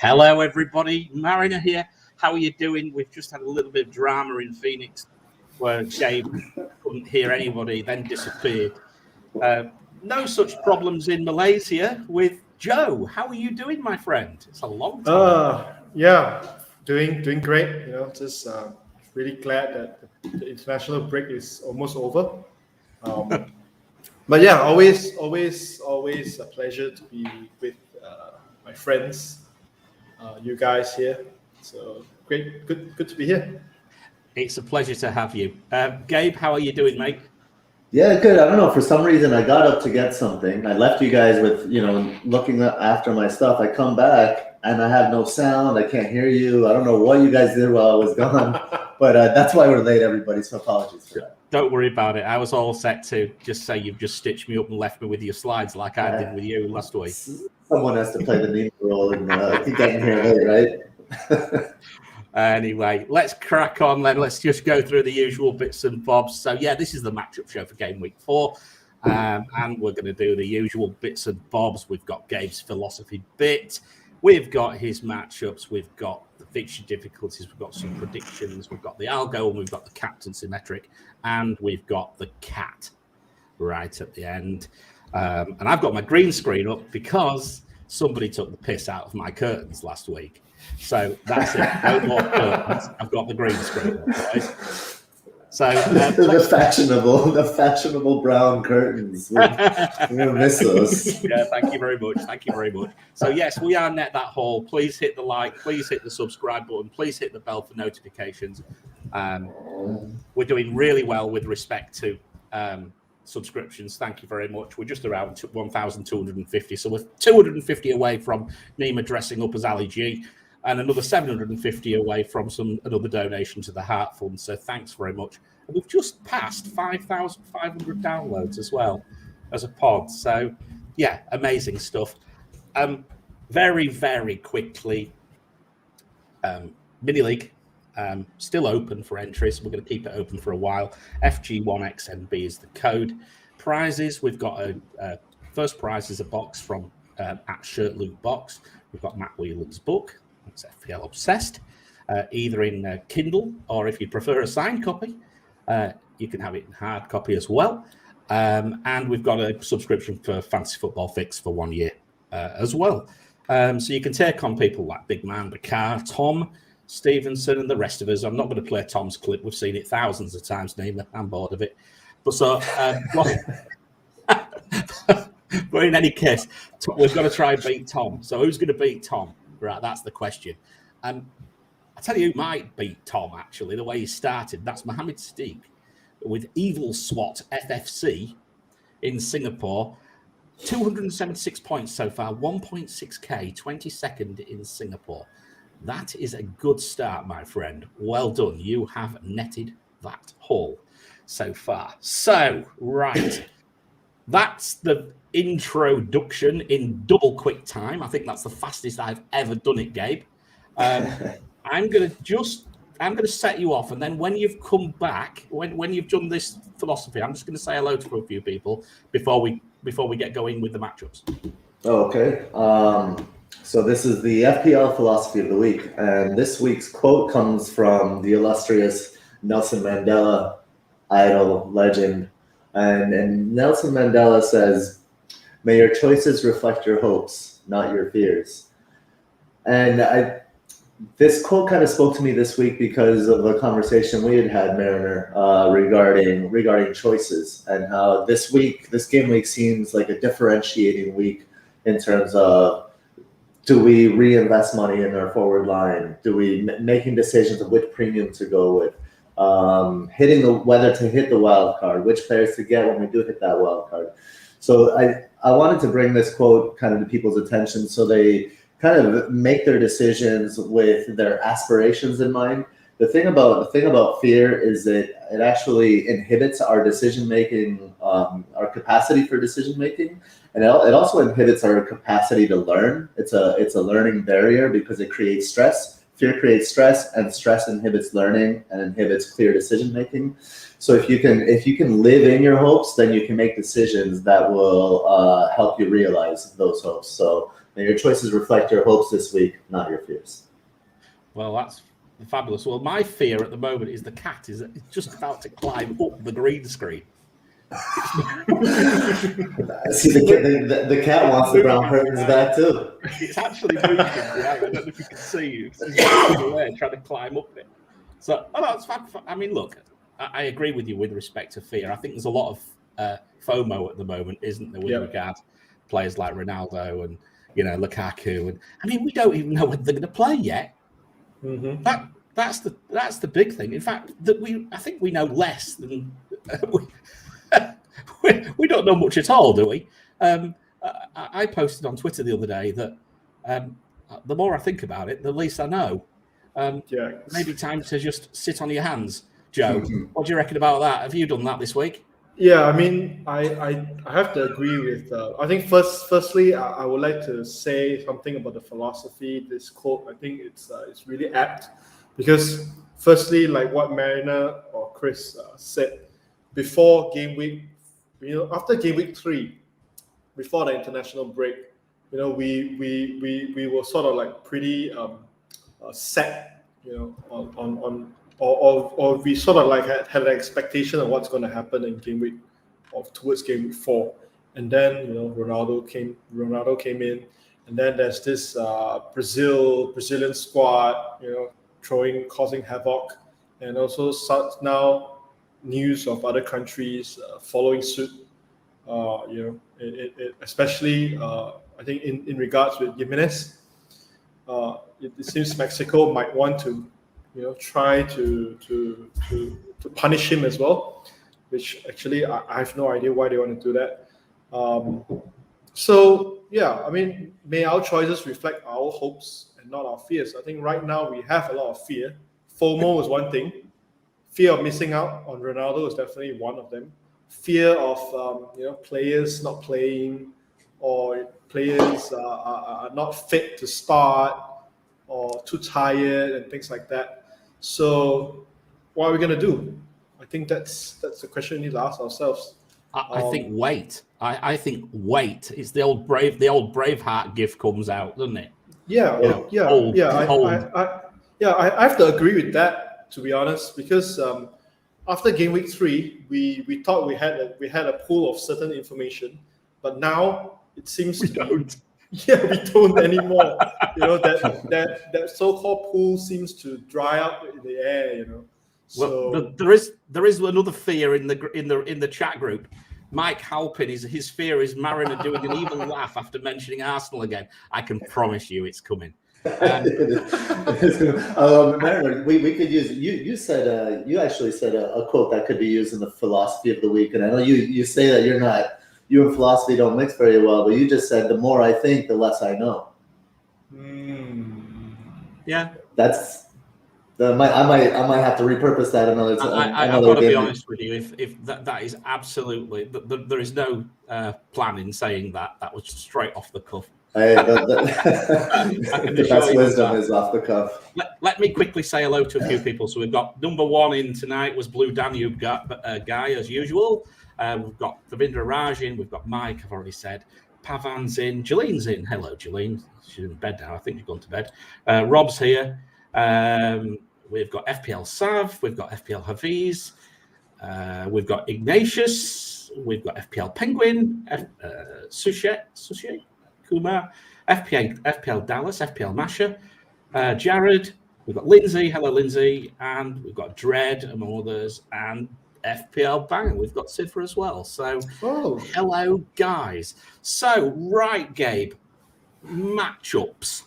Hello, everybody. Mariner here. How are you doing? We've just had a little bit of drama in Phoenix where Gabe couldn't hear anybody, then disappeared. No such problems in Malaysia with Joe. How are you doing, my friend? It's a long time. Yeah, doing great. Just really glad that the international break is almost over. But yeah, always a pleasure to be with my friends, you guys here. So great, good to be here. It's a pleasure to have you. Gabe, how are you doing, mate? Yeah, good. I don't know. For some reason, I got up to get something. I left you guys with, looking after my stuff. I come back and I have no sound. I can't hear you. I don't know what you guys did while I was gone, but that's why we're late, everybody. So apologies for that. Don't worry about it. I was all set to just say you've just stitched me up and left me with your slides like I did with you last week. Someone has to play the meme role and keep getting here late, right? Anyway, let's crack on then. Let's just go through the usual bits and bobs. So, yeah, this is the matchup show for Game Week 4. And we're going to do the usual bits and bobs. We've got Gabe's philosophy bit. We've got his matchups. We've got the fixture difficulties. We've got some predictions. We've got the algo, and we've got the captaincy metric. And we've got the cat right at the end. And I've got my green screen up because somebody took the piss out of my curtains last week. So that's it. No more curtains. I've got the green screen up, right? So the fashionable brown curtains. We're gonna miss those. Yeah, thank you very much. Thank you very much. So yes, we are Net That Haul. Please hit the like. Please hit the subscribe button. Please hit the bell for notifications. We're doing really well with respect to subscriptions. Thank you very much. We're just around 1,250, so we're 250 away from Nima dressing up as Ali G, and another 750 away from another donation to the Heart Fund. So thanks very much. And we've just passed 5,500 downloads as well as a pod. So yeah, amazing stuff. Very, very quickly, Mini League. Still open for entries. We're going to keep it open for a while. FG1XNB is the code. Prizes, we've got a first prize is a box from at Shirtloop Box. We've got Matt Whelan's book. It's FPL Obsessed, either in Kindle or if you prefer a signed copy, you can have it in hard copy as well. And we've got a subscription for Fantasy Football Fix for 1 year as well. So you can take on people like Big Man, Bakar, Tom, Stevenson, and the rest of us. I'm not going to play Tom's clip. We've seen it thousands of times, Nima. I'm bored of it. But so, but in any case, we've got to try and beat Tom. So who's going to beat Tom? Right, that's the question. I tell you who might beat Tom, actually, the way he started. That's Mohammed Sadiq with Evil SWAT FFC in Singapore. 276 points so far, 1.6k, 22nd in Singapore. That is a good start, my friend. Well done. You have netted that haul so far. So, right. That's the introduction in double quick time. I think that's the fastest I've ever done it, Gabe. I'm going to set you off, and then when you've come back, when you've done this philosophy, I'm just going to say hello to a few people before we get going with the matchups. Oh, okay. So this is the FPL Philosophy of the Week, and this week's quote comes from the illustrious Nelson Mandela, idol, legend. And Nelson Mandela says, "May your choices reflect your hopes, not your fears." And this quote kind of spoke to me this week because of a conversation we had Mariner, regarding choices, and how this game week seems like a differentiating week in terms of, do we reinvest money in our forward line? Do we making decisions of which premium to go with? Whether to hit the wild card, which players to get when we do hit that wild card. So I wanted to bring this quote kind of to people's attention so they kind of make their decisions with their aspirations in mind. The thing about fear is that it actually inhibits our decision making, our capacity for decision making, and it also inhibits our capacity to learn. It's a learning barrier because it creates stress. Fear creates stress, and stress inhibits learning and inhibits clear decision making. So if you can live in your hopes, then you can make decisions that will help you realize those hopes. So May your choices reflect your hopes this week, not your fears. Well, that's fabulous. Well, my fear at the moment is the cat is just about to climb up the green screen. See, the cat wants the brown curtains back too. It's actually moving. Yeah, I don't know if you can see. It's there trying to climb up it. So, it's fun. I mean, look, I agree with you with respect to fear. I think there's a lot of FOMO at the moment, isn't there, with regard to players like Ronaldo and Lukaku, and I mean, we don't even know whether they're going to play yet. Mm-hmm. That's the big thing. In fact, I think we know less than we don't know much at all, do we? I posted on Twitter the other day that the more I think about it, the least I know. Maybe time to just sit on your hands, Joe. What do you reckon about that? Have you done that this week? Yeah, I mean, I have to agree with. I think firstly, I would like to say something about the philosophy. This quote, I think it's really apt because firstly, like what Mariner or Chris said before game week, after game week 3, before the international break, we were sort of like pretty set, on. Or we sort of like had an expectation of what's going to happen in game week or towards game week 4, and then Ronaldo came in, and then there's this Brazilian squad causing havoc, and also now news of other countries following suit. Especially I think in regards with Jimenez, it seems Mexico might want to try to punish him as well, which actually I have no idea why they want to do that. So yeah, I mean, may our choices reflect our hopes and not our fears. I think right now we have a lot of fear. FOMO is one thing. Fear of missing out on Ronaldo is definitely one of them. Fear of players not playing, or players are not fit to start, or too tired and things like that. So what are we going to do? I think that's the question we need to ask ourselves. I think wait. I think wait. It's the old Braveheart gif comes out, doesn't it? Yeah, I have to agree with that, to be honest, because after game week 3, we thought we had a pool of certain information, but now it seems we don't. Yeah, we don't anymore. That so-called pool seems to dry up in the air. So well, there is another fear in the chat group. Mike Halpin, his fear is Mariner doing an evil laugh after mentioning Arsenal again. I can promise you, it's coming. Mariner, we could use. You said you actually said a quote that could be used in the philosophy of the week, and I know you say that you're not. You and philosophy don't mix very well, but you just said the more I think, the less I know. Yeah, that's. I might have to repurpose that another time. I've got to be honest with you. If that is absolutely, there is no plan in saying that. That was straight off the cuff. The best wisdom is off the cuff. Let me quickly say hello to a few people. So we've got number 1 in tonight was Blue Danube guy as usual. We've got Davindra Raj in. We've got Mike, I've already said. Pavan's in. Jalene's in. Hello, Jalene. She's in bed now. I think she's gone to bed. Rob's here. We've got FPL Sav. We've got FPL Hafiz. We've got Ignatius. We've got FPL Penguin. Sushi Kumar. FPL Dallas. FPL Masha. Jared. We've got Lindsay. Hello, Lindsay. And we've got Dread, among others. And FPL Banger. We've got Cipher as well. So, hello, guys. So, right, Gabe, matchups.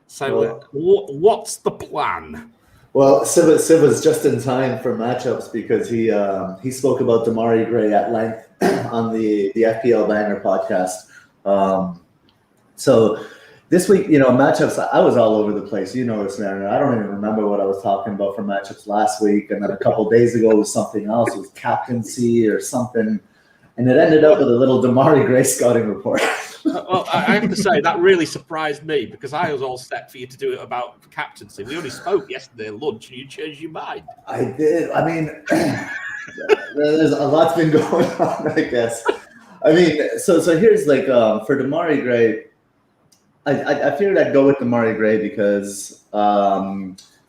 So, what's the plan? Well, Siva's just in time for matchups because he spoke about Demarai Gray at length on the FPL Banger podcast. So this week, matchups, I was all over the place. This, Mariner. I don't even remember what I was talking about for matchups last week. And then a couple of days ago, it was something else. It was captaincy or something. And it ended up with a little Demarai Gray scouting report. Well, I have to say, that really surprised me because I was all set for you to do it about captaincy. We only spoke yesterday at lunch and you changed your mind. I did. I mean, there's a lot's been going on, I guess. I mean, so here's for Demarai Gray, I figured I'd go with Demarai Gray because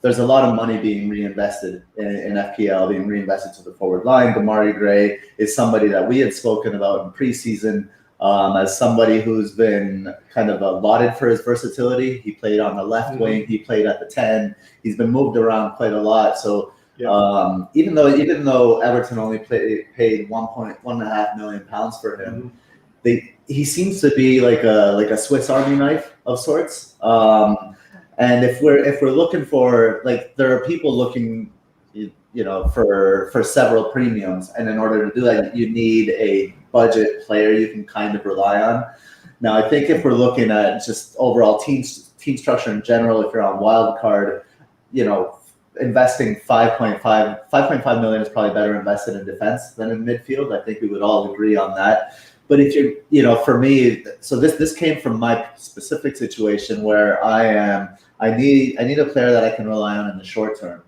there's a lot of money being reinvested in FPL, being reinvested to the forward line. Demarai Gray is somebody that we had spoken about in preseason as somebody who's been kind of lauded for his versatility. He played on the left wing, he played at the 10. He's been moved around quite a lot. So even though Everton only paid £1.5 million for him, he seems to be like a Swiss Army knife of sorts. And if we're looking for, like, there are people looking, for several premiums, and in order to do that, you need a budget player you can kind of rely on. Now, I think if we're looking at just overall team structure in general, if you're on Wildcard, investing 5.5 million is probably better invested in defense than in midfield. I think we would all agree on that. But if you're, for me, so this came from my specific situation where I need a player that I can rely on in the short term,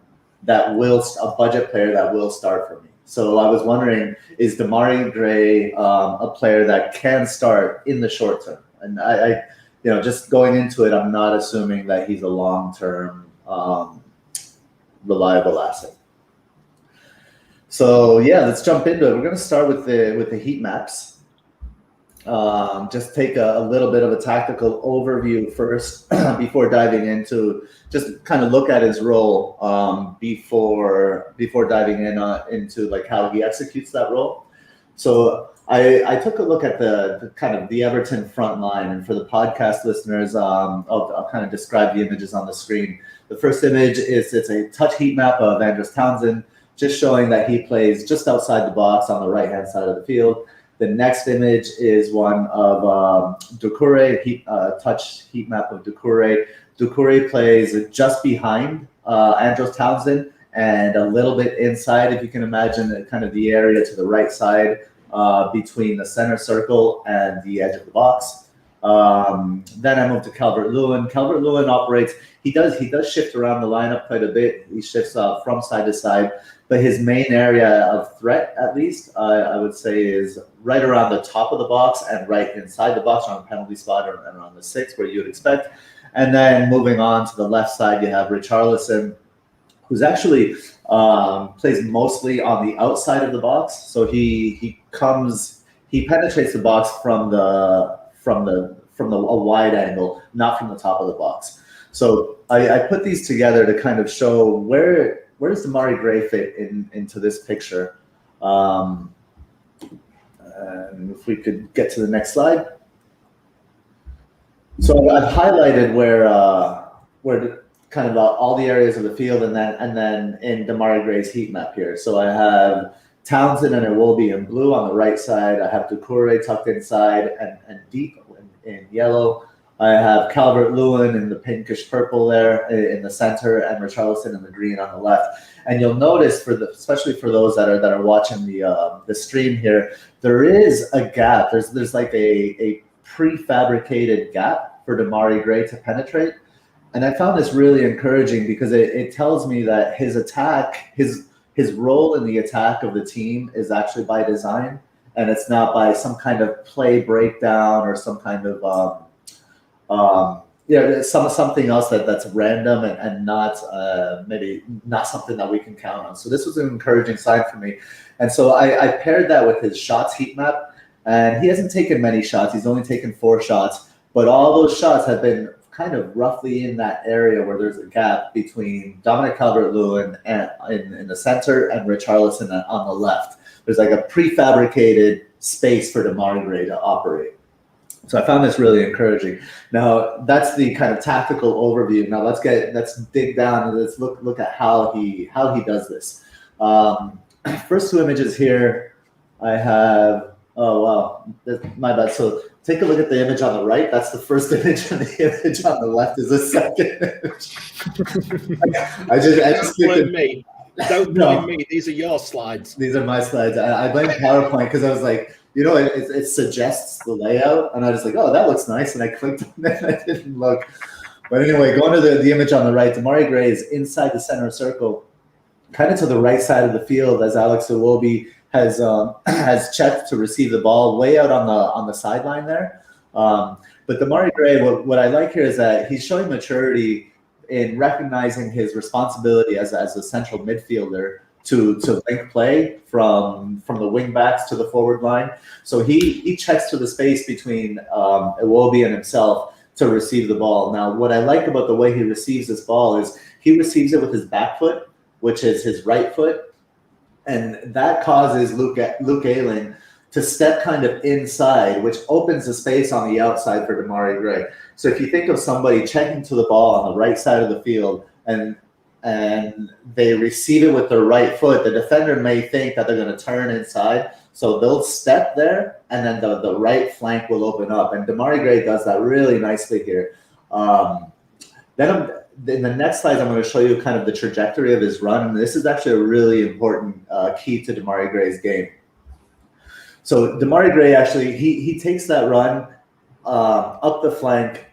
a budget player that will start for me. So I was wondering, is Demarai Gray a player that can start in the short term? And I just going into it, I'm not assuming that he's a long-term reliable asset. So yeah, let's jump into it. We're going to start with the heat maps. Just take a little bit of a tactical overview first before diving into, just kind of look at his role before diving into like how he executes that role. So I took a look at the kind of the Everton front line, and for the podcast listeners, I'll kind of describe the images on the screen. The first image it's a touch heat map of Andros Townsend, just showing that he plays just outside the box on the right hand side of the field. The next image is one of Doucouré, touch heat map of Doucouré. Doucouré plays just behind Andros Townsend and a little bit inside, if you can imagine, kind of the area to the right side between the center circle and the edge of the box. Then I move to Calvert-Lewin. Calvert-Lewin operates, he does shift around the lineup quite a bit. He shifts from side to side. But his main area of threat, at least, I would say, is right around the top of the box and right inside the box on the penalty spot and on the 6, where you would expect. And then moving on to the left side, you have Richarlison, who's actually plays mostly on the outside of the box. So he penetrates the box from a wide angle, not from the top of the box. So I put these together to kind of show where does Demarai Gray fit into this picture? And if we could get to the next slide. So I've highlighted where kind of all the areas of the field, and then in Demarai Gray's heat map here. So I have Townsend and Iwobi in blue on the right side. I have Doucouré tucked inside and deep in yellow. I have Calvert-Lewin in the pinkish purple there in the center, and Richarlison in the green on the left. And you'll notice, especially for those that are watching the stream here, there is a gap. There's like a prefabricated gap for Demarai Gray to penetrate. And I found this really encouraging because it tells me that his attack, his role in the attack of the team is actually by design, and it's not by some kind of play breakdown or some kind of something else that's random and not maybe not something that we can count on. So this was an encouraging sign for me. And so I paired that with his shots heat map, and he hasn't taken many shots. He's only taken 4 shots, but all those shots have been kind of roughly in that area where there's a gap between Dominic Calvert-Lewin in the center and Richarlison on the left. There's like a prefabricated space for Demarai Gray to operate. So I found this really encouraging. Now that's the kind of tactical overview. Now let's dig down and let's look at how he does this. First 2 images here, I have. Oh wow, my bad. So take a look at the image on the right. That's the first image, and the image on the left is the second image. I just blame me. Don't blame me. These are your slides. These are my slides. I blame PowerPoint because I was like, it suggests the layout, and I was like, oh, that looks nice, and I clicked on it, and I didn't look. But anyway, going to the image on the right, Demarai Gray is inside the center circle, kind of to the right side of the field, as Alex Iwobi has checked to receive the ball way out on the sideline there. But But Demarai Gray, what I like here is that he's showing maturity in recognizing his responsibility as a central midfielder to link play from the wing backs to the forward line. So he checks to the space between Iwobi and himself to receive the ball. Now, what I like about the way he receives this ball is he receives it with his back foot, which is his right foot, and that causes Luke Ayling to step kind of inside, which opens the space on the outside for Demarai Gray. So if you think of somebody checking to the ball on the right side of the field and they receive it with their right foot, the defender may think that they're going to turn inside. So they'll step there, and then the right flank will open up. And Demarai Gray does that really nicely here. In the next slides, I'm going to show you kind of the trajectory of his run. And this is actually a really important key to Demarai Gray's game. So Demarai Gray actually, he takes that run up the flank,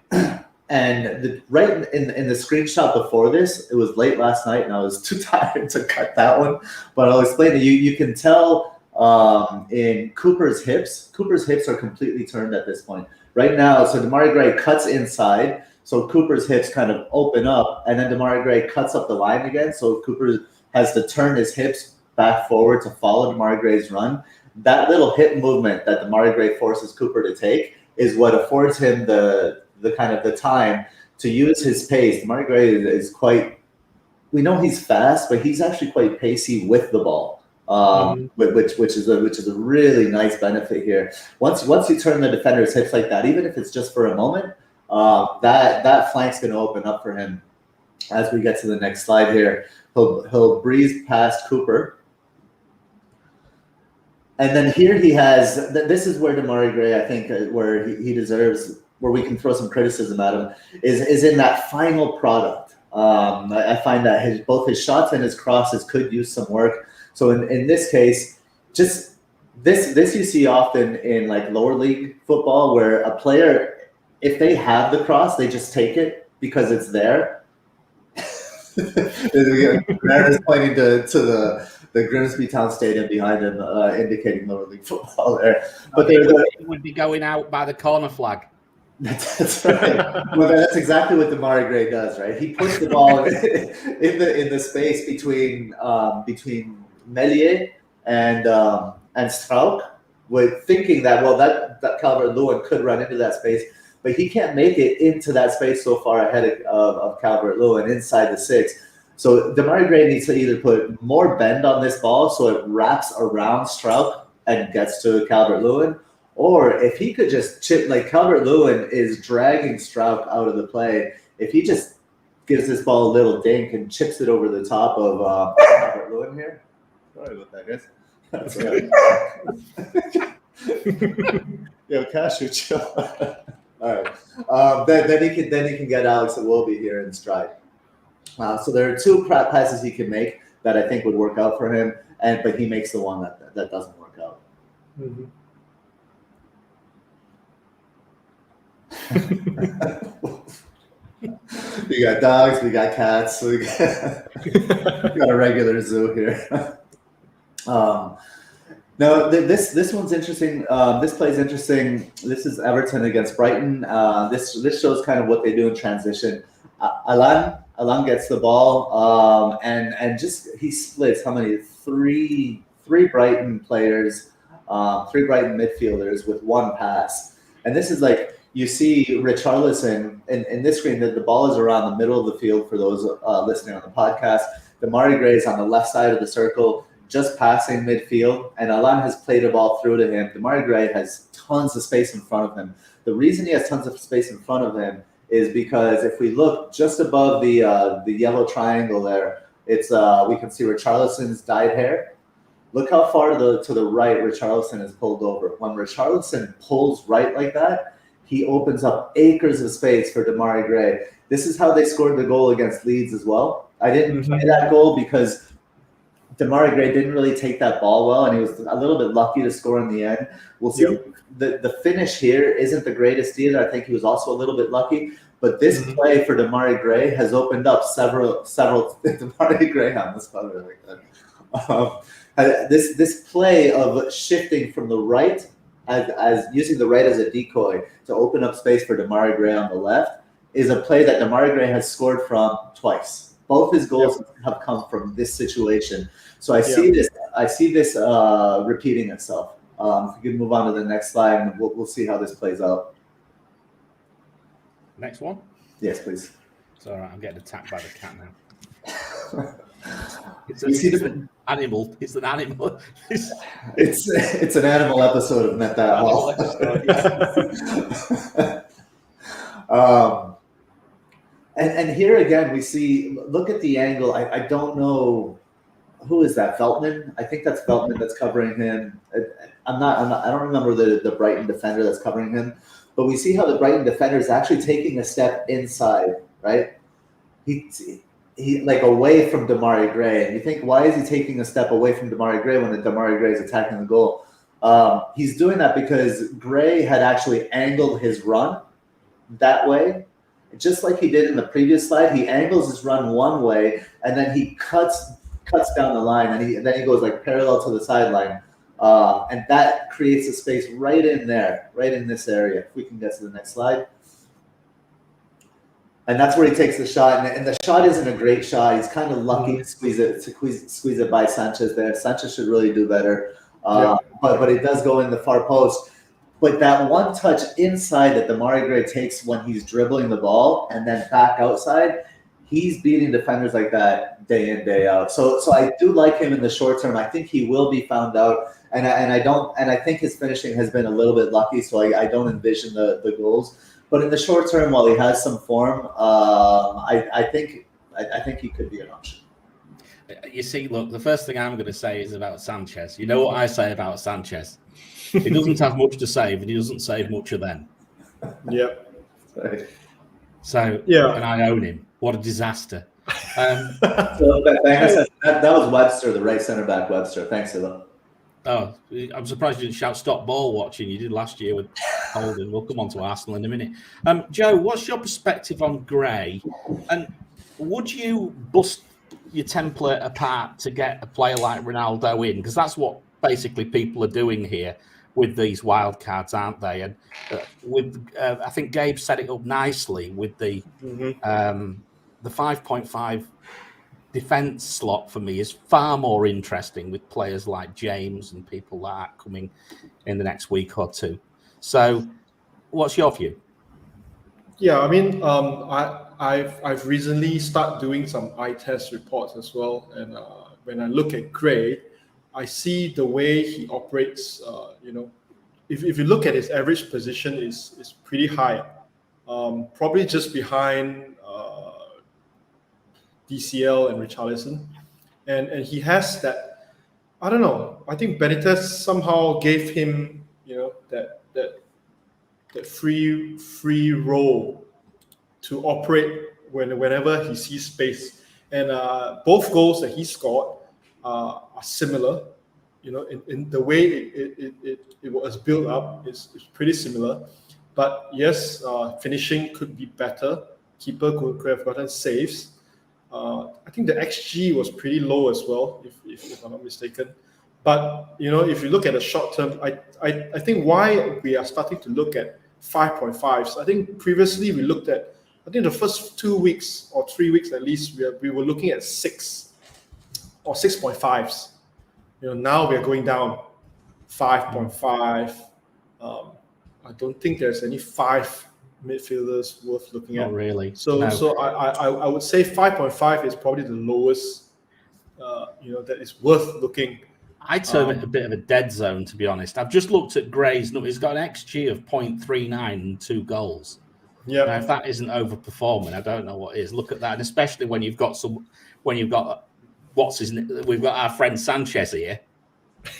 and right in the screenshot before this, it was late last night, and I was too tired to cut that one. But I'll explain to you. You can tell in Cooper's hips are completely turned at this point. Right now, so Demarai Gray cuts inside, so Cooper's hips kind of open up, and then Demarai Gray cuts up the line again, so Cooper has to turn his hips back forward to follow Demarai Gray's run. That little hip movement that Demarai Gray forces Cooper to take is what affords him the kind of the time to use his pace. Demarai Gray is quite, we know he's fast, but he's actually quite pacey with the ball, which is a really nice benefit here. Once you turn the defender's hips like that, even if it's just for a moment, that flank's going to open up for him. As we get to the next slide here, he'll breeze past Cooper. And then here he has, this is where Demarai Gray, I think, where he deserves, where we can throw some criticism at him, is in that final product. I find that both his shots and his crosses could use some work. So in this case, just this you see often in like lower league football, where a player, if they have the cross, they just take it because it's there. Matt is pointing to the Grimsby Town Stadium behind him, indicating lower league football there. But it would be going out by the corner flag. That's right. Well, that's exactly what Demarai Gray does, right? He puts the ball in the space between Meslier and Strauch, with thinking that that Calvert-Lewin could run into that space, but he can't make it into that space so far ahead of Calvert-Lewin inside the 6. So Demarai Gray needs to either put more bend on this ball so it wraps around Strauch and gets to Calvert-Lewin, or if he could just chip, like Calvert-Lewin is dragging Strauch out of the play, if he just gives this ball a little dink and chips it over the top of Calvert-Lewin here. Sorry about that, guys. That's right. Yo, Cashew, chill. All right. Then he can get Alex Iwobi here in stride. So there are 2 passes he can make that I think would work out for him, but he makes the one that doesn't work out. Mm-hmm. We got dogs, we got cats, we got a regular zoo here. No, this one's interesting. This play's interesting. This is Everton against Brighton. This shows kind of what they do in transition. Alan gets the ball, and just he splits how many? Three Brighton players, 3 Brighton midfielders with 1 pass. And this is like, you see Richarlison in this screen, that the ball is around the middle of the field for those listening on the podcast. Demarai Gray is on the left side of the circle, just passing midfield, and Alan has played a ball through to him. Demarai Gray has tons of space in front of him. The reason he has tons of space in front of him is because if we look just above the yellow triangle there, it's we can see Richarlison's dyed hair. Look how far to the right Richarlison is pulled over. When Richarlison pulls right like that, he opens up acres of space for Demarai Gray. This is how they scored the goal against Leeds as well. I didn't play that goal because Demarai Gray didn't really take that ball well, and he was a little bit lucky to score in the end. We'll see. Yep. The finish here isn't the greatest either. I think he was also a little bit lucky. But this play for Demarai Gray has opened up several Demarai Gray on this photo like that. This play of shifting from the right as using the right as a decoy to open up space for Demarai Gray on the left is a play that Demarai Gray has scored from twice. Both his goals have come from this situation. So I see this repeating itself. If we can move on to the next slide, and we'll see how this plays out. Next one. Yes, please. It's all right. I'm getting attacked by the cat now. It's an animal. It's an animal. It's an animal episode of Met That Hall. And here again, we see. Look at the angle. I don't know who is that. Veltman. I think that's Veltman that's covering him. I don't remember the Brighton defender that's covering him. But we see how the Brighton defender is actually taking a step inside, right? He like away from Demarai Gray. And you think, why is he taking a step away from Demarai Gray when Demarai Gray is attacking the goal? He's doing that because Gray had actually angled his run that way. Just like he did in the previous slide, he angles his run one way, and then he cuts down the line, and then he goes like parallel to the sideline. And that creates a space right in there, right in this area. If we can get to the next slide. And that's where he takes the shot. And the shot isn't a great shot. He's kind of lucky to squeeze it by Sanchez there. Sanchez should really do better. But it does go in the far post. But that one touch inside that Demarai Gray takes when he's dribbling the ball and then back outside, he's beating defenders like that day in, day out. So I do like him in the short term. I think he will be found out. And I think his finishing has been a little bit lucky, so I don't envision the goals. But in the short term, while he has some form, I think he could be an option. You see, look, the first thing I'm going to say is about Sanchez. You know what I say about Sanchez? He doesn't have much to save, and he doesn't save much of them. Yep. So, and I own him. What a disaster. So that was Webster, the right centre back Webster. Thanks, Hibbo. Oh, I'm surprised you didn't shout stop ball watching. You did last year with Holden. We'll come on to Arsenal in a minute. Joe, what's your perspective on Gray? And would you bust your template apart to get a player like Ronaldo in? Because that's what basically people are doing here with these wildcards, aren't they? And I think Gabe set it up nicely with the 5.5 defense slot for me is far more interesting with players like James and people like that coming in the next week or two. So what's your view? Yeah, I mean, I've recently started doing some eye test reports as well. And when I look at Gray, I see the way he operates, if you look at his average position is pretty high, probably just behind DCL and Richarlison, and he has that. I don't know. I think Benitez somehow gave him, that free role to operate whenever he sees space. And both goals that he scored are similar. In the way it was built up is pretty similar. But yes, finishing could be better. Keeper could have gotten saves. I think the XG was pretty low as well, if I'm not mistaken. But if you look at the short term, I think why we are starting to look at 5.5s. I think previously we looked at, I think the first 2 weeks or 3 weeks at least, we were looking at 6 or 6.5s. Now we are going down 5.5. I don't think there's any 5 midfielders worth looking at. Not really. So I would say 5.5 is probably the lowest. That is worth looking. I term it a bit of a dead zone, to be honest. I've just looked at Gray's. He's got an XG of 0.39 and 2 goals. Yeah. Now, if that isn't overperforming, I don't know what is. Look at that, and especially when you've got we've got our friend Sanchez here.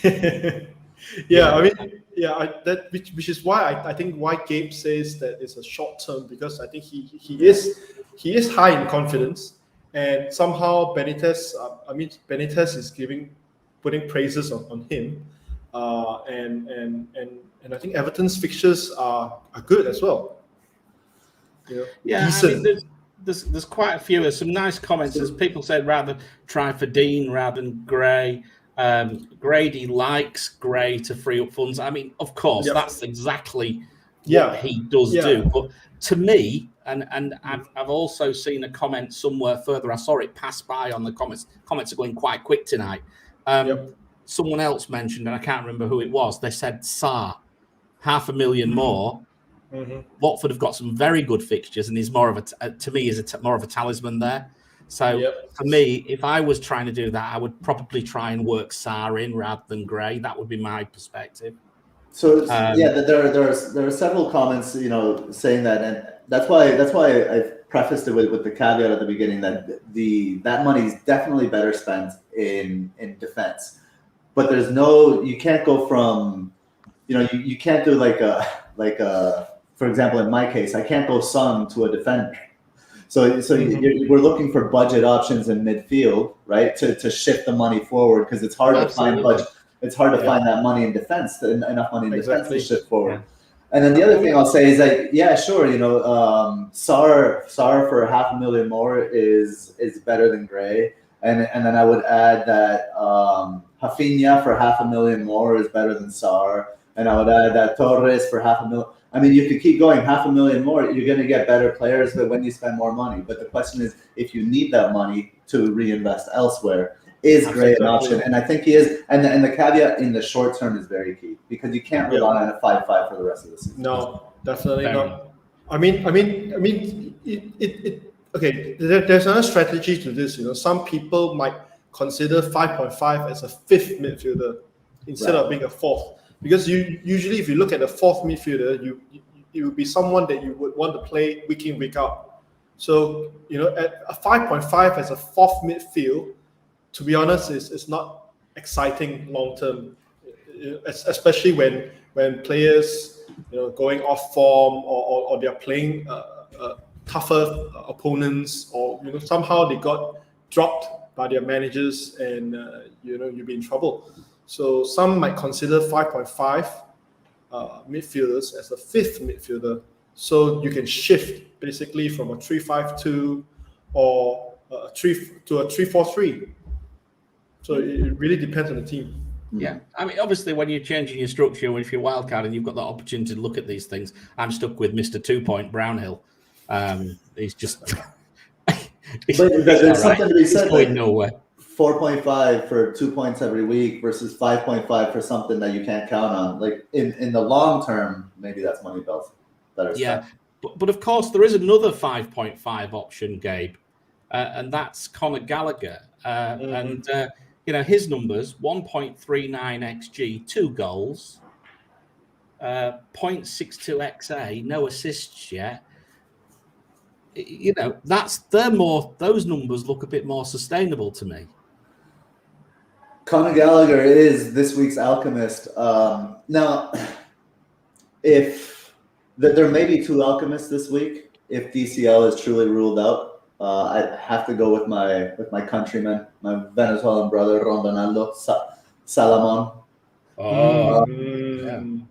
Which is why I think why Gabe says that it's a short term, because I think he is high in confidence, and somehow Benitez is putting praises on him, and I think Everton's fixtures are good as well. Decent. I mean, there's quite a few. There's some nice comments. As people said, rather try for Dean rather than Gray. Grady likes Gray to free up funds. I mean, of course, that's exactly what he does do. But to me, and I've also seen a comment somewhere further. I saw it pass by on the comments. Comments are going quite quick tonight. Someone else mentioned, and I can't remember who it was. They said Sarr, 500,000 more. Watford have got some very good fixtures, and he's more of more of a talisman there. So for me, if I was trying to do that, I would probably try and work Sarr in rather than Gray. That would be my perspective. So there are several comments, saying that, and that's why I prefaced it with the caveat at the beginning that that money is definitely better spent in defense. But you can't go from, you can't do like a for example, in my case, I can't go Son to a defender. So we're looking for budget options in midfield, right? To shift the money forward, because it's hard to find budget. It's hard to find that money in defense, enough money in defense to shift forward. Yeah. And then the other thing I'll say is that, Sarr for 500,000 more is better than Gray. And then I would add that Rafinha for 500,000 more is better than Sarr. And I would add that Torres for 500,000. I mean, you could keep going 500,000 more. You're going to get better players when you spend more money. But the question is, if you need that money to reinvest elsewhere, is Gray an option? And I think he is. And the caveat in the short term is very key, because you can't rely on a 5-5 for the rest of the season. No, definitely not. I mean, okay, there's another strategy to this. Some people might consider 5.5 as a fifth midfielder instead of being a fourth. Because usually, if you look at the fourth midfielder, it would be someone that you would want to play week in, week out. So, at a 5.5 as a fourth midfield, to be honest, it's not exciting long term, especially when players going off form or they're playing tougher opponents, or somehow they got dropped by their managers, and you'll be in trouble. So some might consider 5.5 midfielders as a fifth midfielder, so you can shift basically from a 3-5-2 or a 3-4-3. So it really depends on the team. Yeah, I mean, obviously, when you're changing your structure, if you're wildcard and you've got that opportunity to look at these things, I'm stuck with Mr. 2-Point Brownhill. He's just. There's something to be said. Going nowhere. 4.5 for 2 points every week versus 5.5 for something that you can't count on. Like in the long term, maybe that's money well better. Yeah, but of course there is another 5.5 option, Gabe, and that's Conor Gallagher. And his numbers: 1.39 xG, 2 goals, 0.62 XA, no assists yet. Those numbers look a bit more sustainable to me. Conor Gallagher is this week's Alchemist. Now, if there may be 2 Alchemists this week, if DCL is truly ruled out, I have to go with my countryman, my Venezuelan brother, Ronaldo Salamon.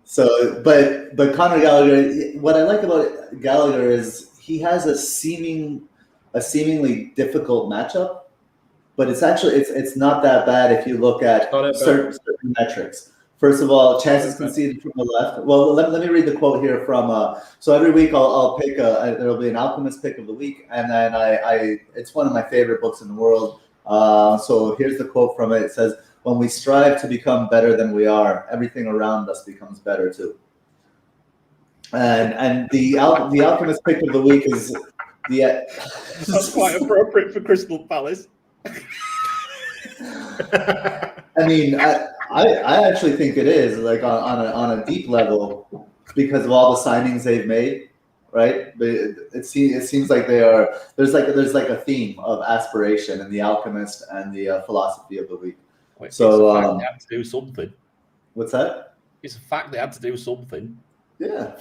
So, but Conor Gallagher, what I like about Gallagher is he has a seemingly difficult matchup. But it's not that bad if you look at certain metrics. First of all, chances conceded from the left. Well, let me read the quote here from. So every week I'll pick there'll be an Alchemist pick of the week, and then it's one of my favorite books in the world. So here's the quote from it. It says, "When we strive to become better than we are, everything around us becomes better too." And the Alchemist pick of the week is That's quite appropriate for Crystal Palace. I mean, I actually think it is, like on a deep level, because of all the signings they've made, right? But it seems like there's like a theme of aspiration in the Alchemist and the philosophy of the week. Wait, so they had to do something. What's that? It's a fact they had to do something. Yeah.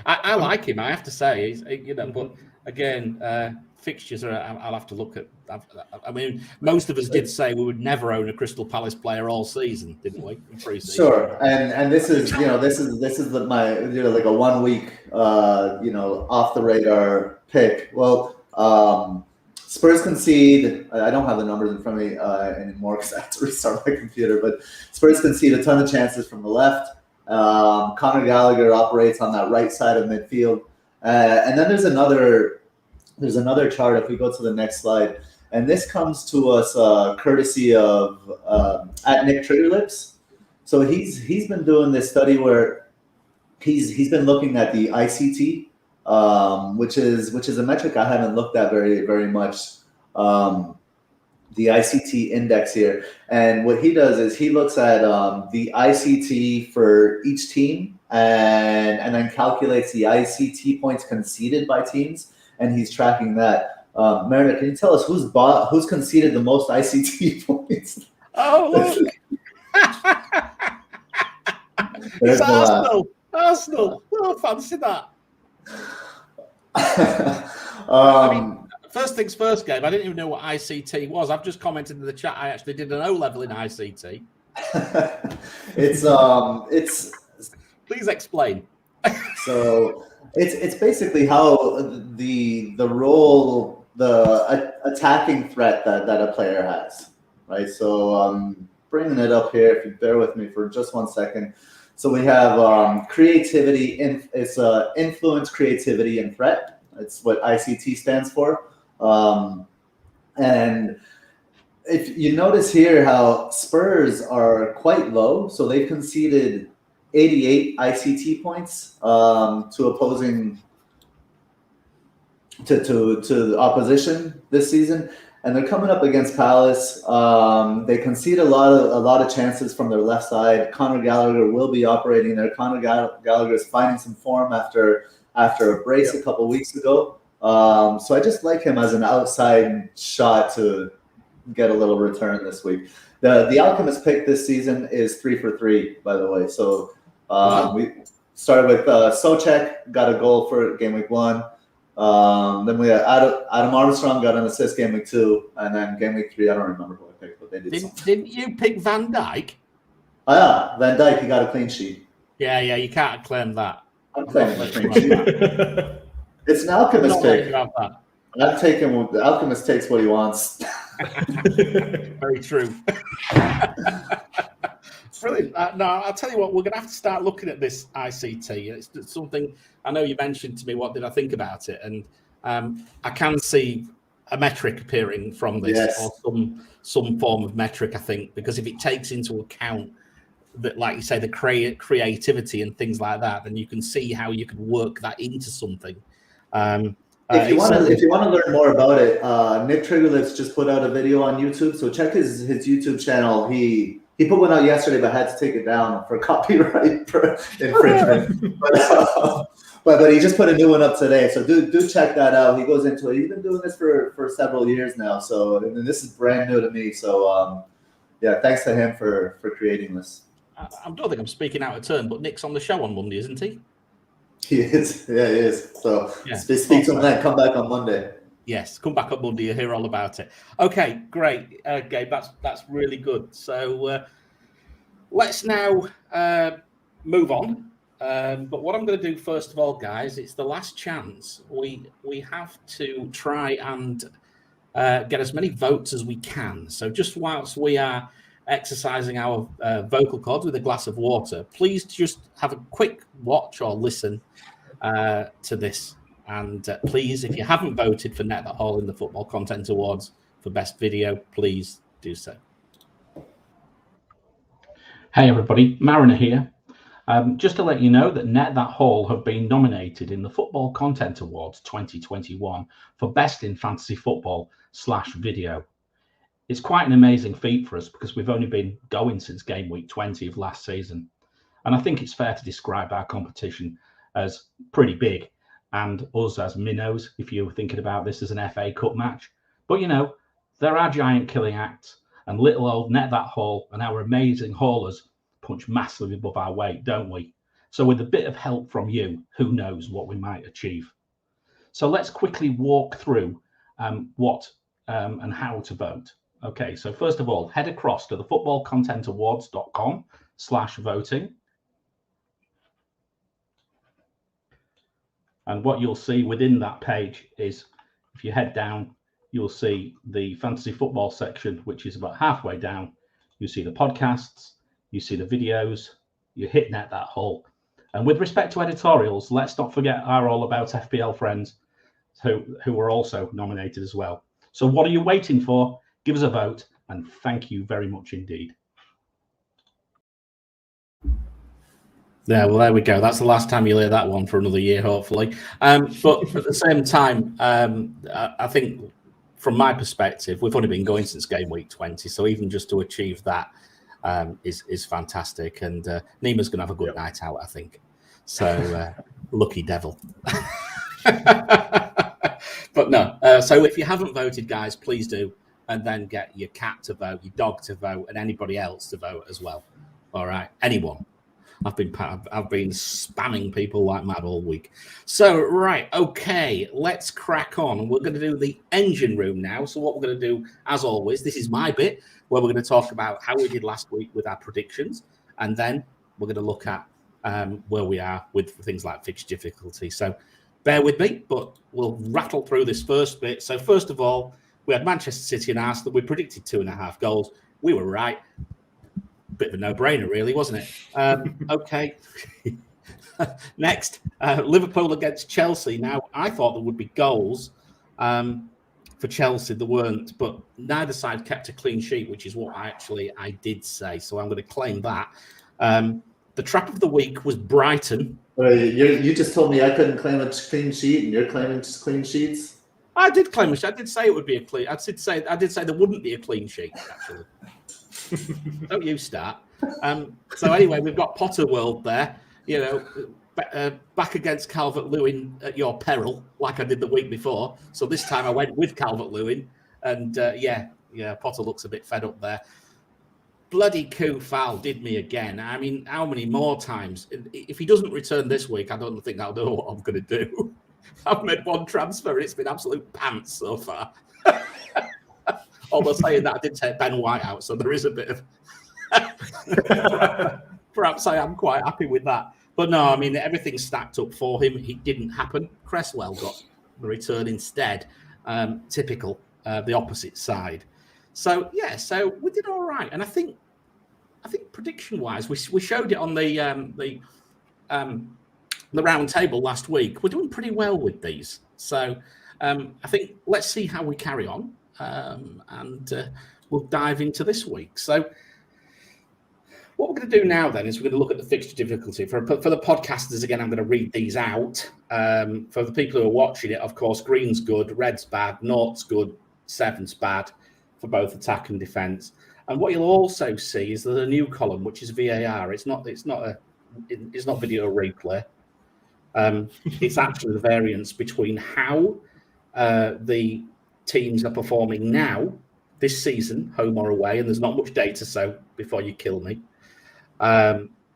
I like him, I have to say. But again, fixtures I'll have to look at. I mean, most of us did say we would never own a Crystal Palace player all season, didn't we? In pre-season. Sure, and this is my like a 1 week off the radar pick. Well, Spurs concede. I don't have the numbers in front of me anymore because I have to restart my computer. But Spurs concede a ton of chances from the left. Conor Gallagher operates on that right side of midfield, and then there's another chart. If we go to the next slide, and this comes to us courtesy of at Nick Triggerlips. So he's been doing this study where he's been looking at the ICT. Which is a metric I haven't looked at very much. The ICT index here, and what he does is he looks at the ICT for each team, and then calculates the ICT points conceded by teams, and he's tracking that. Meredith, can you tell us who's conceded the most ICT points? Oh, look. It's Arsenal. Arsenal. Oh, fancy that. I mean, first things first, Gabe. I didn't even know what ICT was. I've just commented in the chat. I actually did an O level in ICT. It's. Please explain. So it's basically how the role, the attacking threat that a player has, right? So bringing it up here, if you bear with me for just 1 second. So we have creativity, it's influence, creativity, and threat. That's what ICT stands for. And if you notice here how Spurs are quite low, so they've conceded 88 ICT points to opposing to the opposition this season. And they're coming up against Palace. They concede a lot of chances from their left side. Conor Gallagher will be operating there. Conor Gallagher is finding some form after a brace a couple weeks ago. So I just like him as an outside shot to get a little return this week. The Alchemist pick this season is 3 for 3, by the way. So we started with Souček, got a goal for game week 1. Then we had Adam Armstrong got an assist game week 2, and then game week 3, I don't remember who I picked, but they did. Didn't you pick Van Dijk? Oh yeah, Van Dijk, he got a clean sheet. Yeah, you can't claim that. I'm claiming a clean sheet. It's an Alchemist pick. I'm taking the Alchemist takes what he wants. Very true. Brilliant. No, I'll tell you what, we're going to have to start looking at this ICT. It's something I know you mentioned to me. What did I think about it? And I can see a metric appearing from this, yes, or some form of metric, I think, because if it takes into account that, like you say, the creativity and things like that, then you can see how you could work that into something. If you want to learn more about it, Nick Triggerlips just put out a video on YouTube. So check his YouTube channel. He put one out yesterday, but had to take it down for copyright infringement. but he just put a new one up today. So do check that out. He goes into it. He's been doing this for several years now. So and this is brand new to me. So yeah, thanks to him for creating this. I don't think I'm speaking out of turn, but Nick's on the show on Monday, isn't he? He is. Yeah, he is. So speak to him then. Come back on Monday. Yes, come back on Monday. You'll hear all about it. Okay, great, Gabe. That's really good. So let's now move on. But what I'm going to do first of all, guys, it's the last chance. We have to try and get as many votes as we can. So just whilst we are exercising our vocal cords with a glass of water, please just have a quick watch or listen to this. And please, if you haven't voted for Net That Haul in the Football Content Awards for Best Video, please do so. Hey everybody, Mariner here. Just to let you know that Net That Haul have been nominated in the Football Content Awards 2021 for Best in Fantasy Football / Video. It's quite an amazing feat for us because we've only been going since game week 20 of last season. And I think it's fair to describe our competition as pretty big, and us as minnows, if you were thinking about this as an FA Cup match. But, you know, there are giant killing acts, and little old Net That Haul and our amazing haulers punch massively above our weight, don't we? So with a bit of help from you, who knows what we might achieve. So let's quickly walk through what and how to vote. Okay, so first of all, head across to the footballcontentawards.com/voting. And what you'll see within that page is, if you head down, you'll see the fantasy football section, which is about halfway down. You see the podcasts, you see the videos, you hit net that hole. And with respect to editorials, let's not forget our All About FPL friends who were also nominated as well. So what are you waiting for? Give us a vote, and thank you very much indeed. Yeah, well, there we go. That's the last time you'll hear that one for another year, hopefully. But at the same time, I think from my perspective, we've only been going since game week 20. So even just to achieve that is fantastic. And Nima's going to have a good night out, I think. So lucky devil. But no. So if you haven't voted, guys, please do. And then get your cat to vote, your dog to vote, and anybody else to vote as well. All right. Anyone. I've been spamming people like mad all week. So, right, okay, let's crack on. We're going to do the engine room now. So what we're going to do, as always, this is my bit, where we're going to talk about how we did last week with our predictions. And then we're going to look at where we are with things like fixture difficulty. So bear with me, but we'll rattle through this first bit. So first of all, we had Manchester City and Arsenal. We predicted 2.5 goals. We were right. Bit of a no-brainer, really, wasn't it? Okay. Next, Liverpool against Chelsea. Now, I thought there would be goals for Chelsea. There weren't, but neither side kept a clean sheet, which is what I did say. So I'm going to claim that. The trap of the week was Brighton. You just told me I couldn't claim a clean sheet, and you're claiming clean sheets? I did claim a sheet. I did say it would be a clean. I did say there wouldn't be a clean sheet, actually. Don't you start. So anyway, we've got Potter World there. You know, back against Calvert-Lewin at your peril, like I did the week before. So this time I went with Calvert-Lewin, and yeah, Potter looks a bit fed up there. Bloody Koufal did me again. I mean, how many more times? If he doesn't return this week, I don't think I'll know what I'm going to do. I've made one transfer, and it's been absolute pants so far. Although saying that, I did take Ben White out, so there is a bit of... Perhaps I am quite happy with that. But no, I mean, everything stacked up for him. It didn't happen. Cresswell got the return instead. Typical, the opposite side. So, yeah, so we did all right. And I think prediction-wise, we showed it on the round table last week. We're doing pretty well with these. So I think let's see how we carry on. And we'll dive into this week. So what we're going to do now then is we're going to look at the fixture difficulty. For the podcasters, again, I'm going to read these out. For the people who are watching it, of course, green's good, red's bad, naught's good, 7's bad for both attack and defence. And what you'll also see is there's a new column, which is VAR. It's not video replay. It's actually the variance between how the teams are performing now this season, home or away, and there's not much data, so before you kill me,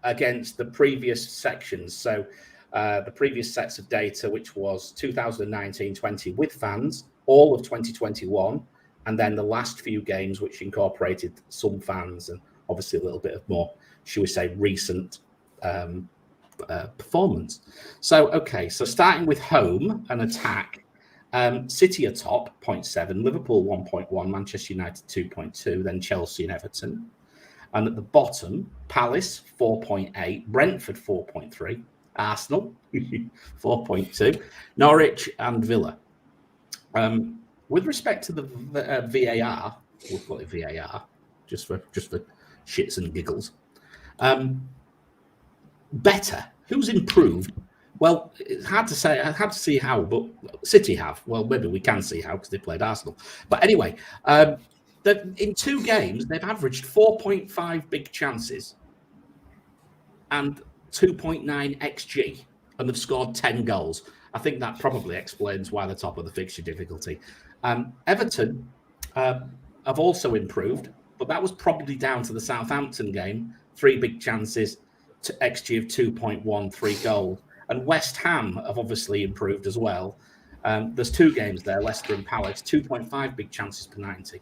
against the previous sections. So the previous sets of data, which was 2019-20 with fans, all of 2021, and then the last few games, which incorporated some fans and obviously a little bit of more, should we say, recent performance. So, okay, so starting with home and attack, City are top, 0.7, Liverpool 1.1, Manchester United 2.2, then Chelsea and Everton. And at the bottom, Palace 4.8, Brentford 4.3, Arsenal 4.2, Norwich and Villa. With respect to the VAR, we'll call it VAR, just for shits and giggles. Better. Who's improved? Well, it's hard to say. I had to see how, but City have. Well, maybe we can see how because they played Arsenal. But anyway, in 2 games, they've averaged 4.5 big chances and 2.9 XG, and they've scored 10 goals. I think that probably explains why they're top of the fixture difficulty. Everton have also improved, but that was probably down to the Southampton game. 3 big chances to XG of 2.13 goals. And West Ham have obviously improved as well. There's 2 games there, Leicester and Palace, 2.5 big chances per 90.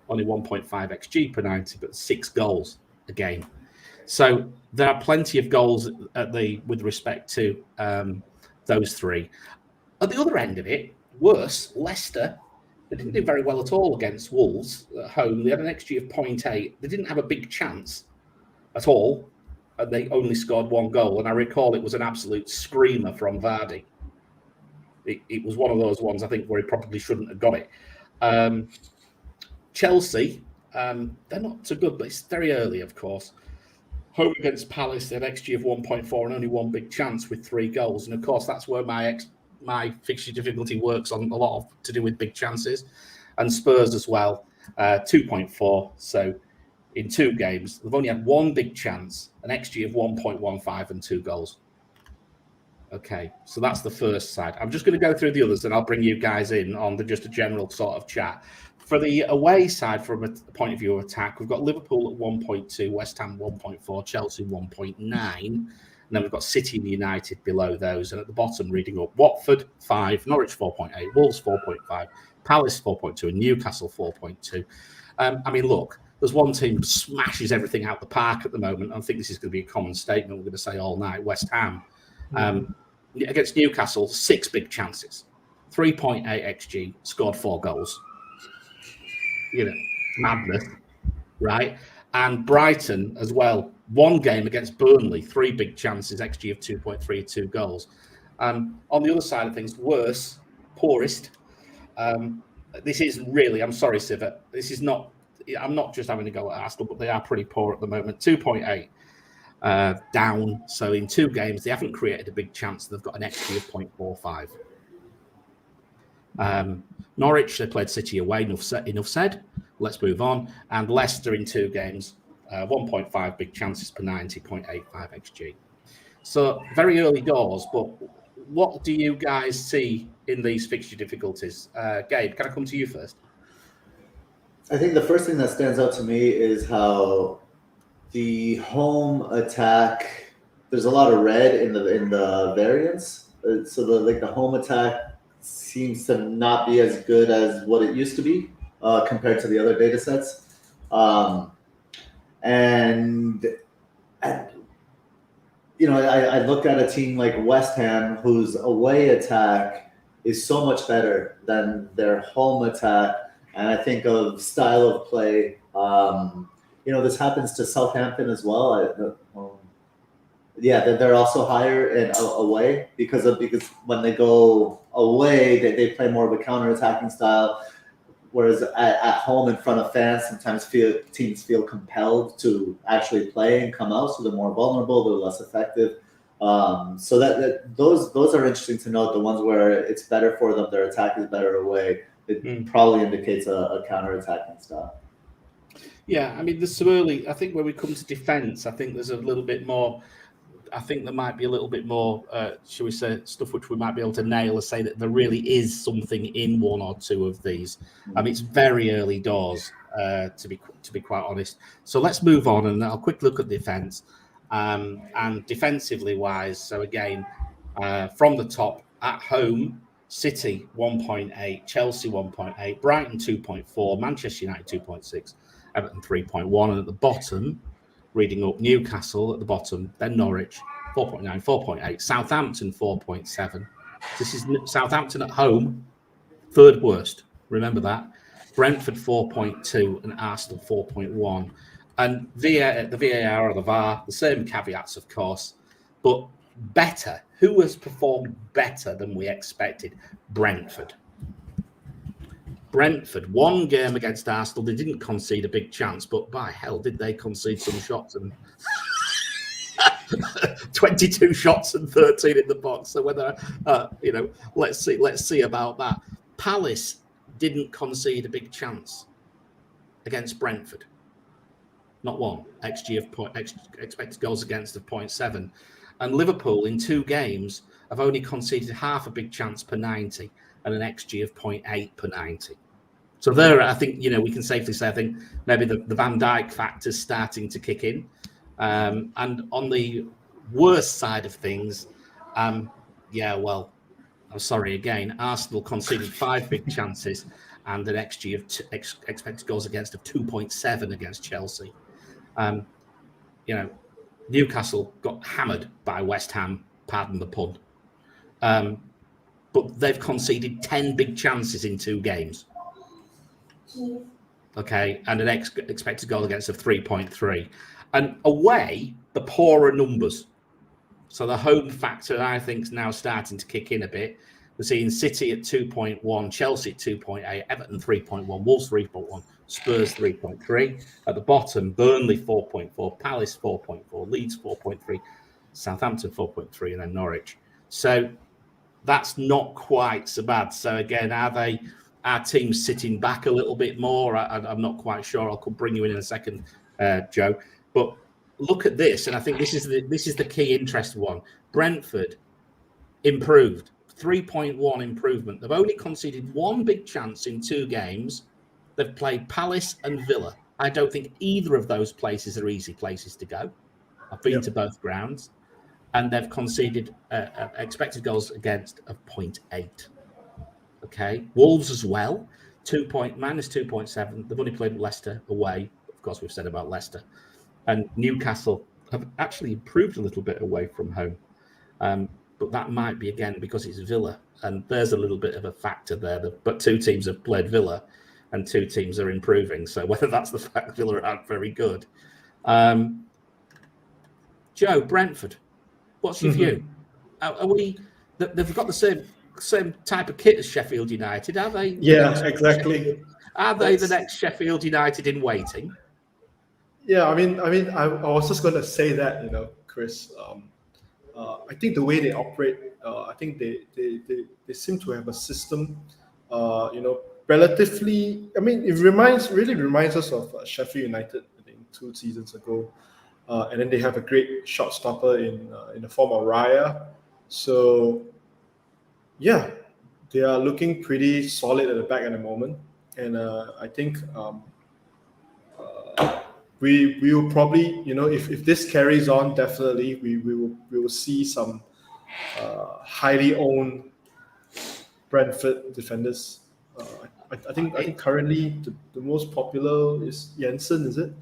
Only 1.5 XG per 90, but 6 goals a game. So there are plenty of goals with respect to those 3. At the other end of it, worse, Leicester They didn't do very well at all against Wolves at home. They had an XG of 0.8. They didn't have a big chance at all, and they only scored 1 goal. And I recall it was an absolute screamer from Vardy. It was one of those ones, I think, where he probably shouldn't have got it. Chelsea, they're not so good, but it's very early, of course. Home against Palace, they had XG of 1.4 and only 1 big chance with 3 goals. And, of course, that's where my fixture difficulty works on a lot to do with big chances. And Spurs as well, 2.4. So in 2 games, they've only had 1 big chance, an XG of 1.15 and 2 goals. Okay, so that's the first side. I'm just going to go through the others and I'll bring you guys in on just a general sort of chat. For the away side, from a point of view of attack, we've got Liverpool at 1.2, West Ham 1.4, Chelsea 1.9, and then we've got City and United below those. And at the bottom, reading up, Watford 5, Norwich 4.8, Wolves 4.5, Palace 4.2, and Newcastle 4.2. I mean, look, there's one team smashes everything out the park at the moment. I think this is going to be a common statement we're going to say all night. West Ham. Against Newcastle, 6 big chances, 3.8 XG, scored 4 goals. Madness, right? And Brighton as well, 1 game against Burnley, 3 big chances, XG of 2.3, 2 goals. On the other side of things, worse, poorest. This is really, I'm sorry, Siva, this is not, I'm not just having to go at Arsenal, but they are pretty poor at the moment. 2.8 down. So in 2 games, they haven't created a big chance. They've got an XG of 0.45. Norwich, they played City away, enough said. Let's move on. And Leicester in 2 games, 1.5 big chances per 90, 0.85 XG. So very early doors, but what do you guys see in these fixture difficulties? Gabe, can I come to you first? I think the first thing that stands out to me is how the home attack, there's a lot of red in the variance. So the home attack seems to not be as good as what it used to be compared to the other data sets. I look at a team like West Ham, whose away attack is so much better than their home attack. And I think of style of play. This happens to Southampton as well. They're also higher in away because when they go away, they play more of a counter-attacking style. Whereas at home in front of fans, sometimes teams feel compelled to actually play and come out, so they're more vulnerable, they're less effective. So those are interesting to note. The ones where it's better for them, their attack is better away. It probably indicates a counter-attacking style. Yeah, I mean, there's some early. I think when we come to defence, I think there's a little bit more. I think there might be a little bit more, shall we say, stuff which we might be able to nail and say that there really is something in 1 or 2 of these. I mean, it's very early doors, to be quite honest. So let's move on, and I'll quick look at defence and defensively wise. So again, from the top, at home, City 1.8, Chelsea 1.8, Brighton 2.4, Manchester United 2.6, Everton 3.1, and at the bottom, reading up, Newcastle at the bottom, then Norwich 4.9, 4.8, Southampton 4.7. This is Southampton at home, 3rd worst. Remember that. Brentford 4.2 and Arsenal 4.1. And the VAR or the VAR, the same caveats, of course, but better. Who has performed better than we expected? Brentford. Brentford, 1 game against Arsenal, they didn't concede a big chance, but by hell did they concede some shots, and 22 shots and 13 in the box. So whether let's see about that. Palace didn't concede a big chance against Brentford. Not 1. XG of expected goals against of 0.7. And Liverpool in 2 games have only conceded half a big chance per 90 and an XG of 0.8 per 90. So there, I think, we can safely say, I think maybe the Van Dijk factor is starting to kick in. And on the worst side of things, I'm sorry again, Arsenal conceded 5 big chances and an XG of expected goals against of 2.7 against Chelsea. Newcastle got hammered by West Ham, pardon the pun. But they've conceded 10 big chances in 2 games. Okay, and an expected goal against of 3.3. And away, the poorer numbers. So the home factor, I think, is now starting to kick in a bit. We're seeing City at 2.1, Chelsea at 2.8, Everton 3.1, Wolves 3.1, Spurs 3.3. At the bottom, Burnley 4.4, Palace 4.4, Leeds 4.3, Southampton 4.3, and then Norwich. So that's not quite so bad. So again, are teams sitting back a little bit more? I'm not quite sure. I'll bring you in a second, Joe. But look at this, and I think this is the key interest one. Brentford improved, 3.1 improvement. They've only conceded one big chance in 2 games. They've played Palace and Villa. I don't think either of those places are easy places to go. I've been to both grounds, and they've conceded expected goals against of 0.8. Okay, Wolves as well, minus 2.7. They've only played Leicester away. Of course, we've said about Leicester. And Newcastle have actually improved a little bit away from home. But that might be, again, because it's Villa. And there's a little bit of a factor there. But 2 teams have played Villa and 2 teams are improving. So whether that's the fact Villa aren't very good. Joe, Brentford, what's your view? They've got the same type of kit as Sheffield United, are they? Yeah, exactly. Are they the next Sheffield United in waiting? Yeah, I was just going to say that, Chris. I think the way they operate, I think they seem to have a system, relatively. I mean, it really reminds us of Sheffield United, I think 2 seasons ago, and then they have a great shot stopper in the form of Raya. So, yeah, they are looking pretty solid at the back at the moment, and I think. We will probably, if this carries on, definitely we will see some highly owned Brentford defenders. I think currently the most popular is Jensen, is it?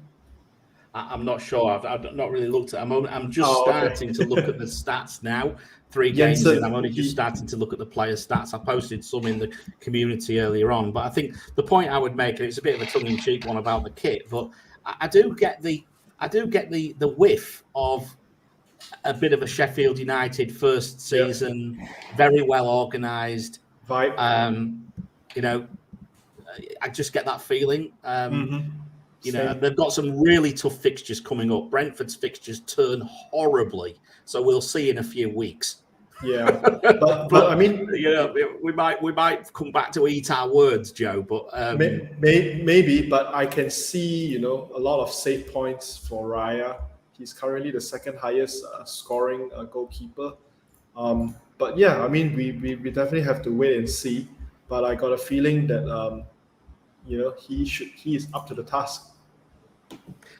I'm not sure. I've not really looked at. I'm just starting to look at the stats now. 3 games Jensen, in, I'm only just starting to look at the player stats. I posted some in the community earlier on, but I think the point I would make, and it's a bit of a tongue-in-cheek one about the kit, but I do get the whiff of a bit of a Sheffield United first season, very well organised vibe. I just get that feeling. They've got some really tough fixtures coming up. Brentford's fixtures turn horribly, so we'll see in a few weeks. Yeah, but I mean, we might come back to eat our words, Joe. But maybe, but I can see a lot of save points for Raya. He's currently the 2nd highest scoring goalkeeper. But yeah, I mean, we definitely have to wait and see. But I got a feeling that he is up to the task.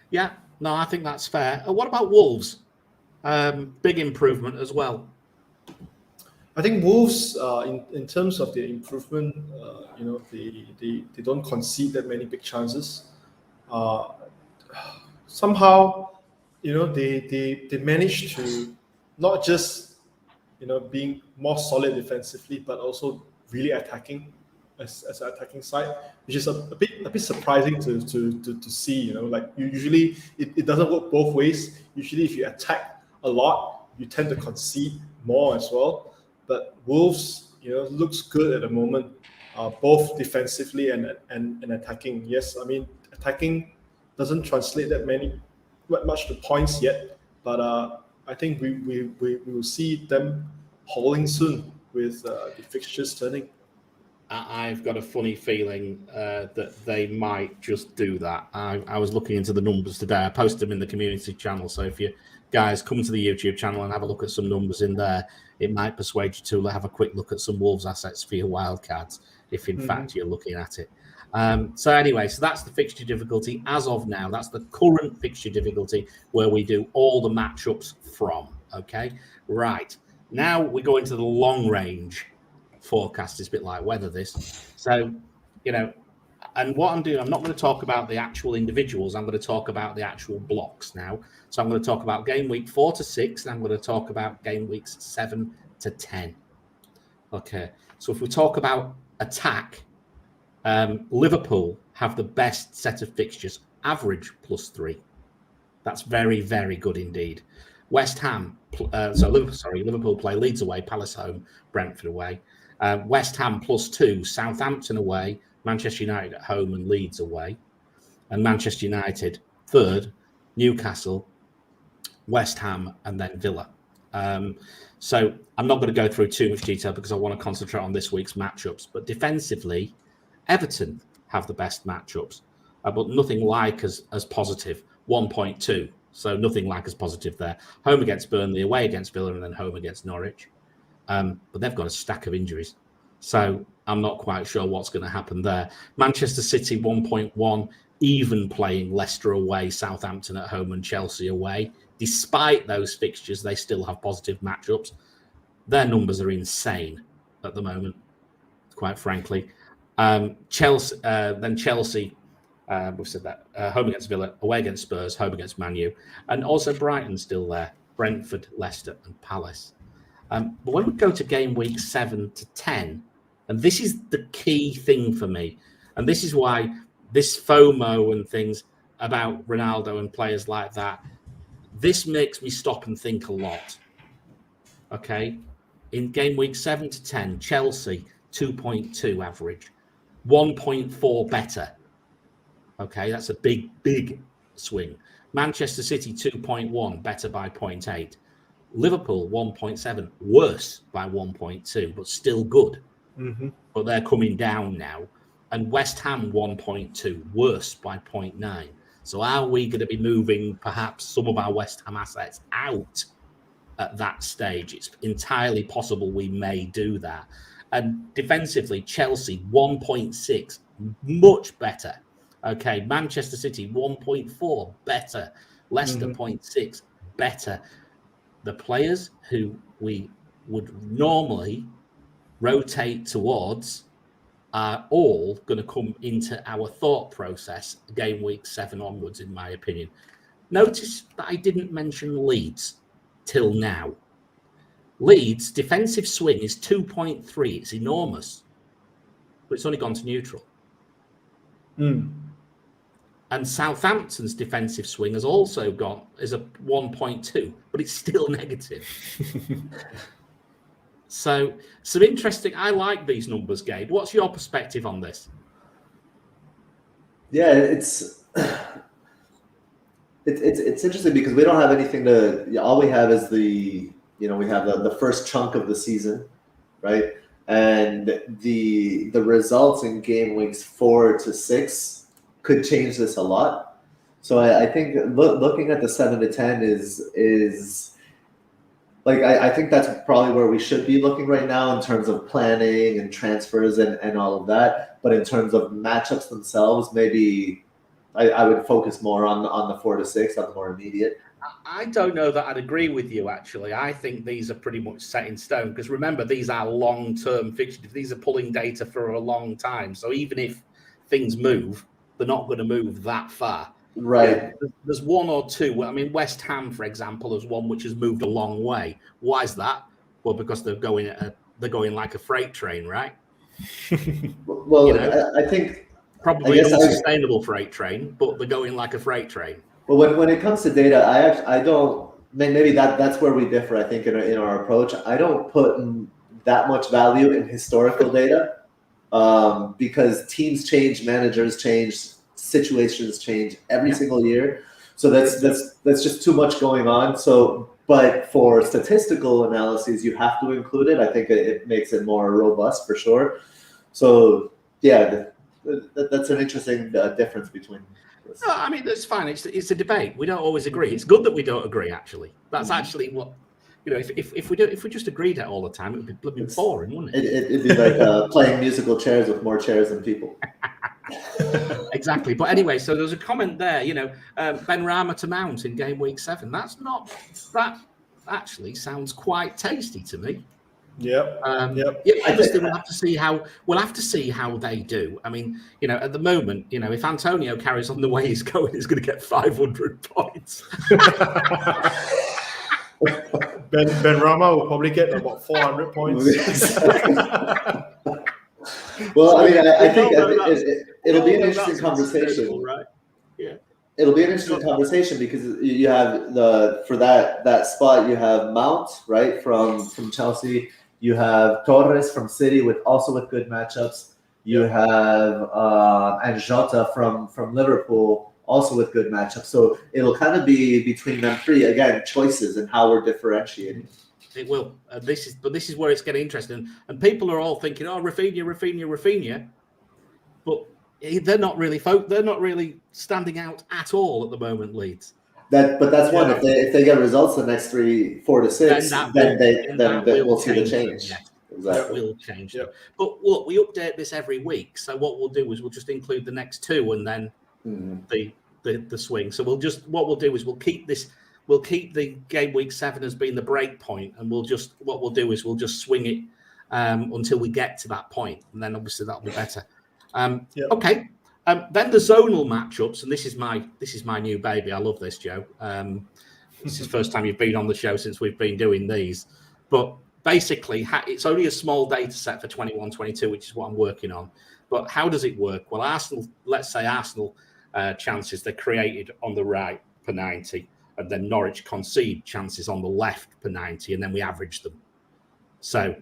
Yeah, no, I think that's fair. What about Wolves? Big improvement as well. I think Wolves, in terms of their improvement, they don't concede that many big chances. Somehow, they manage to not just being more solid defensively, but also really attacking as an attacking side, which is a bit surprising to see. Like usually it doesn't work both ways. Usually, if you attack a lot, you tend to concede more as well. But Wolves, looks good at the moment, both defensively and attacking. Yes, I mean attacking doesn't translate that much to points yet, but I think we will see them hauling soon with the fixtures turning. I've got a funny feeling that they might just do that. I was looking into the numbers today. I posted them in the community channel, so if you guys come to the YouTube channel and have a look at some numbers in there, it might persuade you to have a quick look at some Wolves assets for your wildcards, if in fact you're looking at it. So that's the fixture difficulty as of now. That's the current fixture difficulty where we do all the matchups from. Okay, right. Now we go into the long range forecast. Is a bit like weather this. So, and what I'm doing, I'm not going to talk about the actual individuals. I'm going to talk about the actual blocks now. So I'm going to talk about game week 4 to 6, and I'm going to talk about game weeks 7 to 10. Okay. So if we talk about attack, Liverpool have the best set of fixtures, average +3. That's very, very good indeed. West Ham, Liverpool play Leeds away, Palace home, Brentford away. West Ham +2, Southampton away, Manchester United at home and Leeds away. And Manchester United third, Newcastle, West Ham, and then Villa. So I'm not going to go through too much detail because I want to concentrate on this week's matchups. But defensively, Everton have the best matchups, but nothing like as positive, 1.2. So nothing like as positive there. Home against Burnley, away against Villa, and then home against Norwich. But they've got a stack of injuries. So I'm not quite sure what's going to happen there. Manchester City, 1.1, even playing Leicester away, Southampton at home, and Chelsea away. Despite those fixtures, they still have positive matchups. Their numbers are insane at the moment, quite frankly. Chelsea, we've said that, home against Villa, away against Spurs, home against Man U, and also Brighton still there, Brentford, Leicester, and Palace. But when we go to game week 7 to 10, and this is the key thing for me, and this is why this FOMO and things about Ronaldo and players like that, this makes me stop and think a lot. Okay? In game week 7 to 10, Chelsea, 2.2 average, 1.4 better. Okay, that's a big, big swing. Manchester City, 2.1, better by 0.8. Liverpool, 1.7, worse by 1.2, but still good. Mm-hmm. But they're coming down now. And West Ham, 1.2, worse by 0.9. So are we going to be moving perhaps some of our West Ham assets out at that stage? It's entirely possible we may do that. And defensively, Chelsea, 1.6, much better. Okay, Manchester City, 1.4, better. Leicester, 0.6, better. The players who we would normally rotate towards are all going to come into our thought process game week 7 onwards, in my opinion. Notice that I didn't mention Leeds till now. Leeds' defensive swing is 2.3. It's enormous, but it's only gone to neutral. And Southampton's defensive swing has also is a 1.2, but it's still negative. So some interesting. I like these numbers, Gabe. What's your perspective on this? Yeah, it's interesting because we don't have anything to. All we have is we have the first chunk of the season, right? And the results in game weeks 4 to 6 could change this a lot. So I think looking at the 7 to 10 is like I think that's probably where we should be looking right now in terms of planning and transfers and all of that. But in terms of matchups themselves, maybe I would focus more on the 4 to 6, on the more immediate. I don't know that I'd agree with you, actually. I think these are pretty much set in stone because remember, these are long-term fixtures. These are pulling data for a long time. So even if things move, they're not going to move that far. Right. There's one or two. I mean, West Ham, for example, is one which has moved a long way. Why is that? Well, because they're going like a freight train, right? Well, I think probably an unsustainable freight train, but they're going like a freight train. Well, when it comes to data, I don't. Maybe that's where we differ. I think in our approach, I don't put that much value in historical data because teams change, managers change, situations change every single year. So that's just too much going on. So, but for statistical analyses, you have to include it. I think it makes it more robust for sure. So yeah, that's an interesting difference between. No, I mean, that's fine. It's a debate. We don't always agree. It's good that we don't agree, actually. That's actually what, if we just agreed all the time, it would be bloody boring, wouldn't it? It'd be like playing musical chairs with more chairs than people. Exactly. But anyway, so there's a comment there, Benrahma to Mount in game week 7. That actually sounds quite tasty to me. Yep. Obviously, we'll have to see how they do. I mean, at the moment, if Antonio carries on the way he's going, he's going to get 500 points. Benrahma will probably get about 400 points. Well, I mean, I think it'll be an No, interesting that's conversation. sustainable, right? Yeah. It'll be an interesting conversation because you have for that spot you have Mount, right, from Chelsea. You have Torres from City with good matchups. You have and Jota from Liverpool also with good matchups. So it'll kind of be between them three again, choices and how we're differentiating. It will. This is where it's getting interesting, and people are all thinking, "Oh, Rafinha," but they're not really standing out at all at the moment. Leeds. But that's one. If they get results the next 4 to 6, then we'll see the change. Yes. Exactly. That will change them. But look, we update this every week, so what we'll do is we'll just include the next 2 and then the swing. So we'll keep the game week 7 as being the break point, and we'll just swing it until we get to that point, and then obviously that'll be better. Okay. Then the zonal matchups, and this is my new baby. I love this, Joe. This is the first time you've been on the show since we've been doing these. But basically, it's only a small data set for 21-22, which is what I'm working on. But how does it work? Well, let's say Arsenal chances, they're created on the right per 90, and then Norwich concede chances on the left per 90, and then we average them. So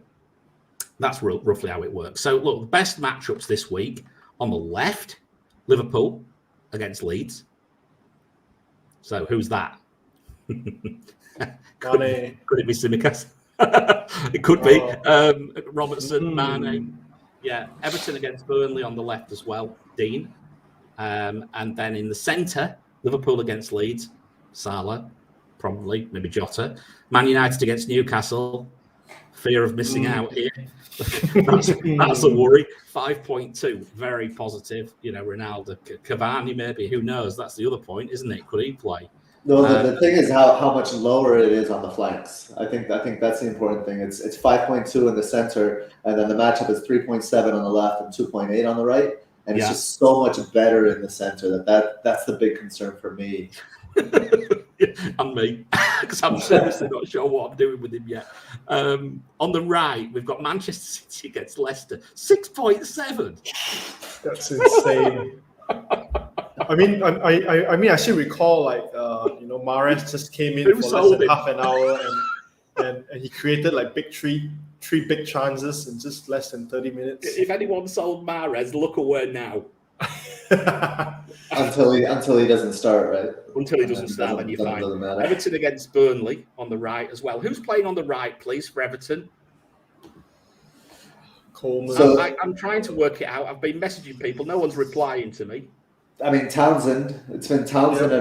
that's roughly how it works. So look, the best matchups this week on the left, Liverpool against Leeds. So who's that? could it be Tsimikas? It could be Robertson, Mane. Yeah, Everton against Burnley on the left as well, Dean. And then in the centre, Liverpool against Leeds, Salah, probably, maybe Jota. Man United against Newcastle. Fear of missing out here. That's a worry. 5.2, very positive. Ronaldo, Cavani, maybe. Who knows? That's the other point, isn't it? Could he play? No, the thing is how much lower it is on the flanks. I think that's the important thing. It's 5.2 in the center, and then the matchup is 3.7 on the left and 2.8 on the right. And it's just so much better in the center that's the big concern for me. And me, because I'm seriously not sure what I'm doing with him yet. On the right, we've got Manchester City against Leicester, 6.7. That's insane. I mean, I still recall Mahrez just came in for less than half an hour, and he created like three big chances in just less than 30 minutes. If anyone sold Mahrez, look away now. until he doesn't start, right? Until he doesn't start, then you're fine. Everton against Burnley on the right as well. Who's playing on the right, please, for Everton? Coleman. So, I'm trying to work it out. I've been messaging people. No one's replying to me. I mean, Townsend. It's been Townsend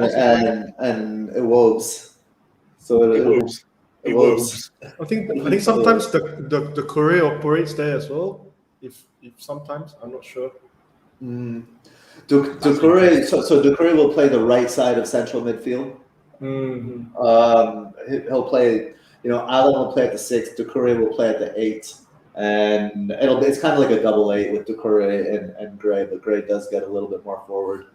and Wolves. So it Wolves. I think sometimes the Courier operates there as well. If sometimes, I'm not sure. Ducouré, so Ducouré will play the right side of central midfield. He'll play, Allen will play at the 6, Ducouré will play at the 8, and it's kind of like a double 8 with Ducouré and Gray, but Gray does get a little bit more forward.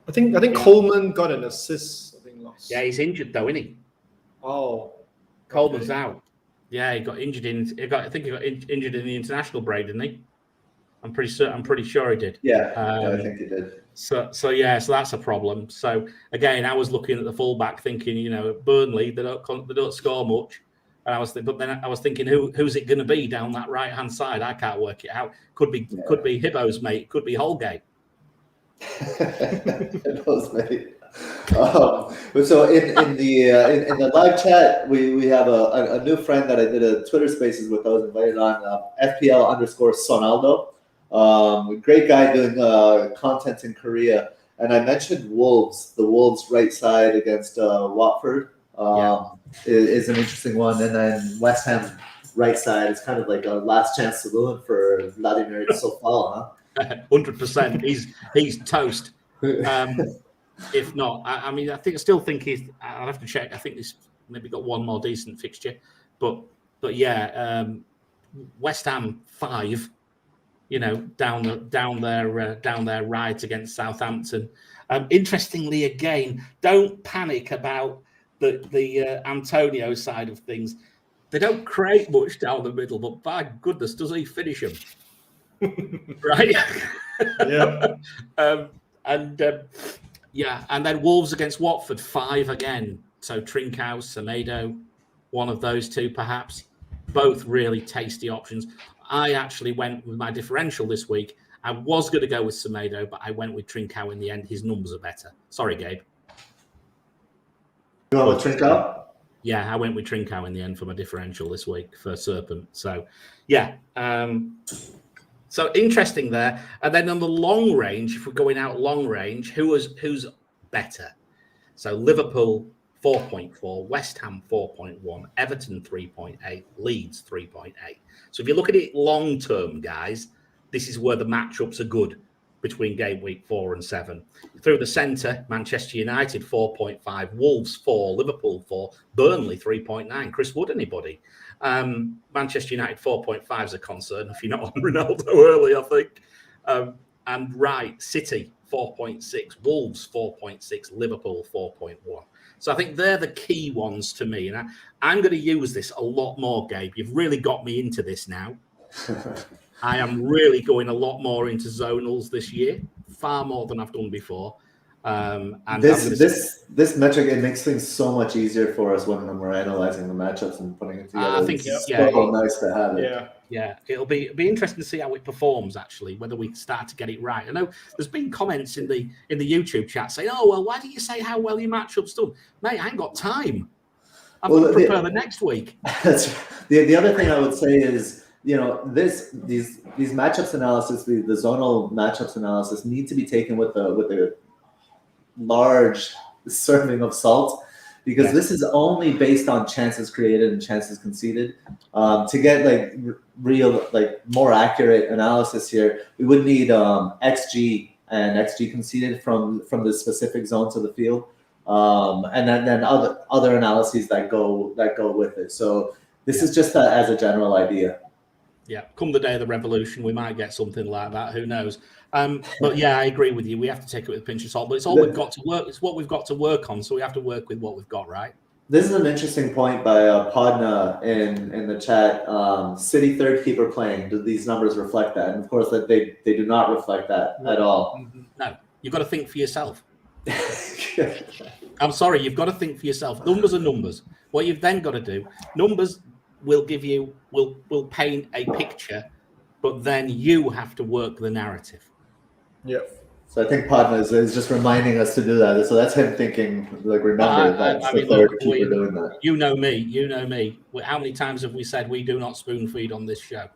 I think Coleman got an assist. I think last. Yeah, he's injured though, isn't he? Oh, Coleman's out. Yeah, he got injured I think he got injured in the international break, didn't he? I'm pretty sure he did. Yeah, I think he did. So that's a problem. So again, I was looking at the fullback, thinking, Burnley they don't score much, and I was thinking, who's it going to be down that right hand side? I can't work it out. Could be Hibbo's mate. Could be Holgate. Hibbo's mate. So in the live chat, we have a new friend that I did a Twitter Spaces with. I was invited on FPL_Sonaldo. Great guy doing content in Korea. And I mentioned Wolves. The Wolves right side against Watford is an interesting one. And then West Ham right side is kind of like a last chance saloon for Vladimir Sofal, huh? 100%. He's toast. If not, I still think I'll have to check. I think he's maybe got one more decent fixture. But yeah, West Ham 5. Down their right against Southampton. Interestingly, again, don't panic about the Antonio side of things. They don't create much down the middle, but by goodness, does he finish them? right? Yeah. And then Wolves against Watford, 5 again. So Trincao, Semedo, one of those two perhaps. Both really tasty options. I actually went with my differential this week. I was going to go with Semedo, but I went with Trincao in the end. His numbers are better. Sorry, Gabe. You went with Trincao? Yeah, I went with Trincao in the end for my differential this week for Serpent. So, yeah. So interesting there. And then on the long range, if we're going out long range, who's better? So Liverpool 4.4, West Ham 4.1, Everton 3.8, Leeds 3.8. So if you look at it long term, guys, this is where the matchups are good between game week 4 and 7. Through the centre, Manchester United 4.5, Wolves 4, Liverpool 4, Burnley 3.9. Chris Wood, anybody? Manchester United 4.5 is a concern if you're not on Ronaldo early, I think. And right, City 4.6, Wolves 4.6, Liverpool 4.1. So I think they're the key ones to me. And I'm going to use this a lot more, Gabe. You've really got me into this now. I am really going a lot more into zonals this year, far more than I've done before. And this metric, it makes things so much easier for us when we're analyzing the matchups and putting it together. I think it's so nice to have it. Yeah, it'll be interesting to see how it performs. Actually, whether we start to get it right. I know there's been comments in the YouTube chat saying, "Oh well, why do you say how well your matchup's done, mate? I ain't got time. I've got to prepare the next week." That's the other thing I would say is, you know, these matchups analysis, the zonal matchups analysis, need to be taken with a large serving of salt, because this is only based on chances created and chances conceded. To get like real, like more accurate analysis here, we would need XG and XG conceded from the specific zones of the field, and then other analyses that go with it. So this is just as a general idea. Yeah, come the day of the revolution, we might get something like that. Who knows? But yeah, I agree with you. We have to take it with a pinch of salt. But it's all we've got to work. It's what we've got to work on. So we have to work with what we've got, right? This is an interesting point by Podna in the chat. City third keeper playing. Do these numbers reflect that? And of course, that they do not reflect that at all. No, you've got to think for yourself. I'm sorry, you've got to think for yourself. Numbers are numbers. What you've then got to do, numbers will give you, will paint a picture, but then you have to work the narrative. Yeah. So I think Podna is just reminding us to do that. So that's him thinking, like, remember that's the third keeper doing that. You know me. How many times have we said we do not spoon feed on this show?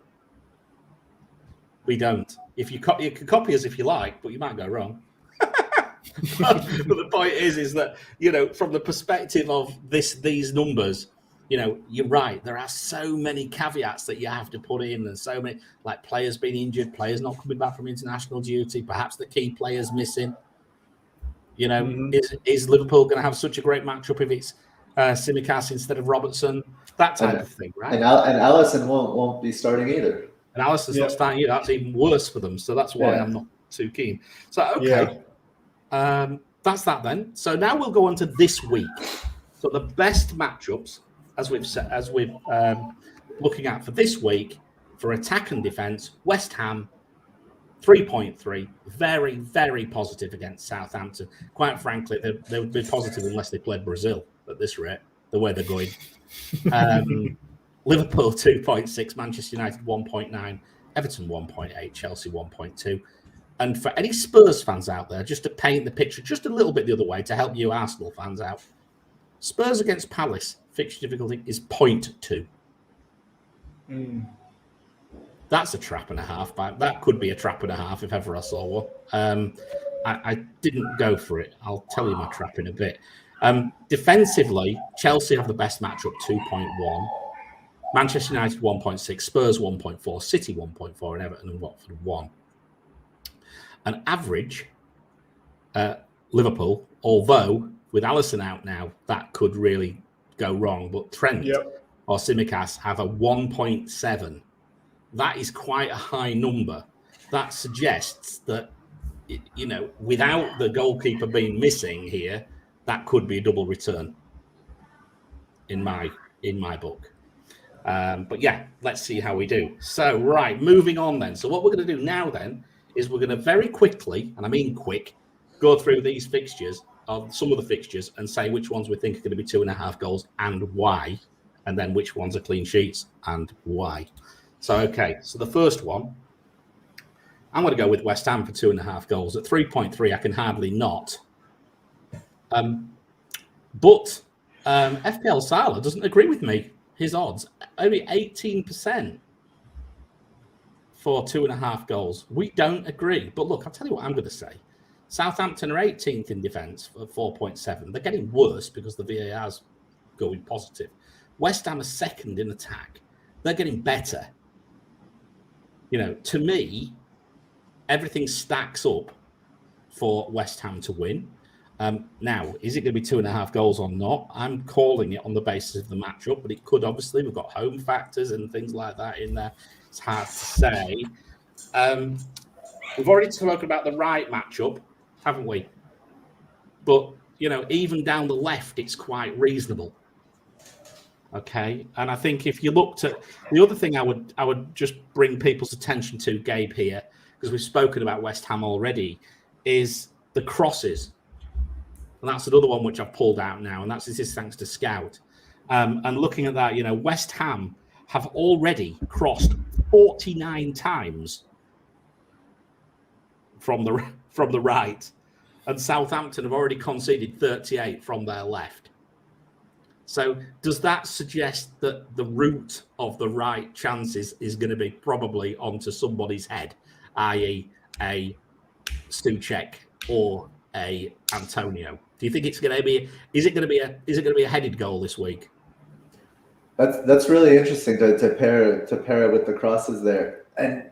We don't. If you can copy us if you like, but you might go wrong. But the point is that, you know, from the perspective of these numbers, you know, you're right. There are so many caveats that you have to put in, and so many, like players being injured, players not coming back from international duty, perhaps the key players missing. You know, is Liverpool going to have such a great matchup if it's Tsimikas instead of Robertson? That type of thing, right? And Alisson won't be starting either. And Alisson's not starting either. That's even worse for them. So that's why I'm not too keen. So okay, that's that then. So now we'll go on to this week. So the best matchups, as we've looking at for this week, for attack and defence, West Ham 3.3, very, very positive against Southampton. Quite frankly, they would be positive unless they played Brazil at this rate, the way they're going. Liverpool 2.6, Manchester United 1.9, Everton 1.8, Chelsea 1.2. And for any Spurs fans out there, just to paint the picture just a little bit the other way to help you Arsenal fans out, Spurs against Palace, fixture difficulty is 0.2. That's a trap and a half. That could be a trap and a half if ever I saw one. I didn't go for it. I'll tell you my trap in a bit. Defensively, Chelsea have the best matchup, 2.1. Manchester United 1.6, Spurs 1.4, City 1.4, and Everton and Watford 1. An average, Liverpool, although with Alisson out now, that could really go wrong. But Trent or Tsimikas have a 1.7. That is quite a high number. That suggests that, you know, without the goalkeeper being missing here, that could be a double return in my book. But yeah, let's see how we do. So, right, moving on then. So what we're going to do now then is we're going to very quickly, and I mean quick, go through these fixtures, some of the fixtures, and say which ones we think are going to be 2.5 goals and why, and then which ones are clean sheets and why. So, okay, so the first one, I'm going to go with West Ham for 2.5 goals. At 3.3, I can hardly not. But FPL Salah doesn't agree with me. His odds, only 18% for 2.5 goals. We don't agree. But look, I'll tell you what I'm going to say. Southampton are 18th in defence for 4.7. They're getting worse because the VAR's going positive. West Ham are second in attack. They're getting better. You know, to me, everything stacks up for West Ham to win. Now, is it going to be 2.5 goals or not? I'm calling it on the basis of the matchup, but it could obviously. We've got home factors and things like that in there. It's hard to say. We've already spoken about the right matchup, haven't we? But, you know, even down the left, it's quite reasonable. Okay, and I think if you looked at the other thing, I would just bring people's attention to, Gabe, here, because we've spoken about West Ham already, is the crosses. And that's another one which I've pulled out now, and this is thanks to Scout. And looking at that, you know, West Ham have already crossed 49 times from the right, and Southampton have already conceded 38 from their left. So does that suggest that the route of the right chances is going to be probably onto somebody's head, i.e. a Souček or a Antonio? Do you think it's going to be? Is it going to be a headed goal this week? That's really interesting to pair it with the crosses there. And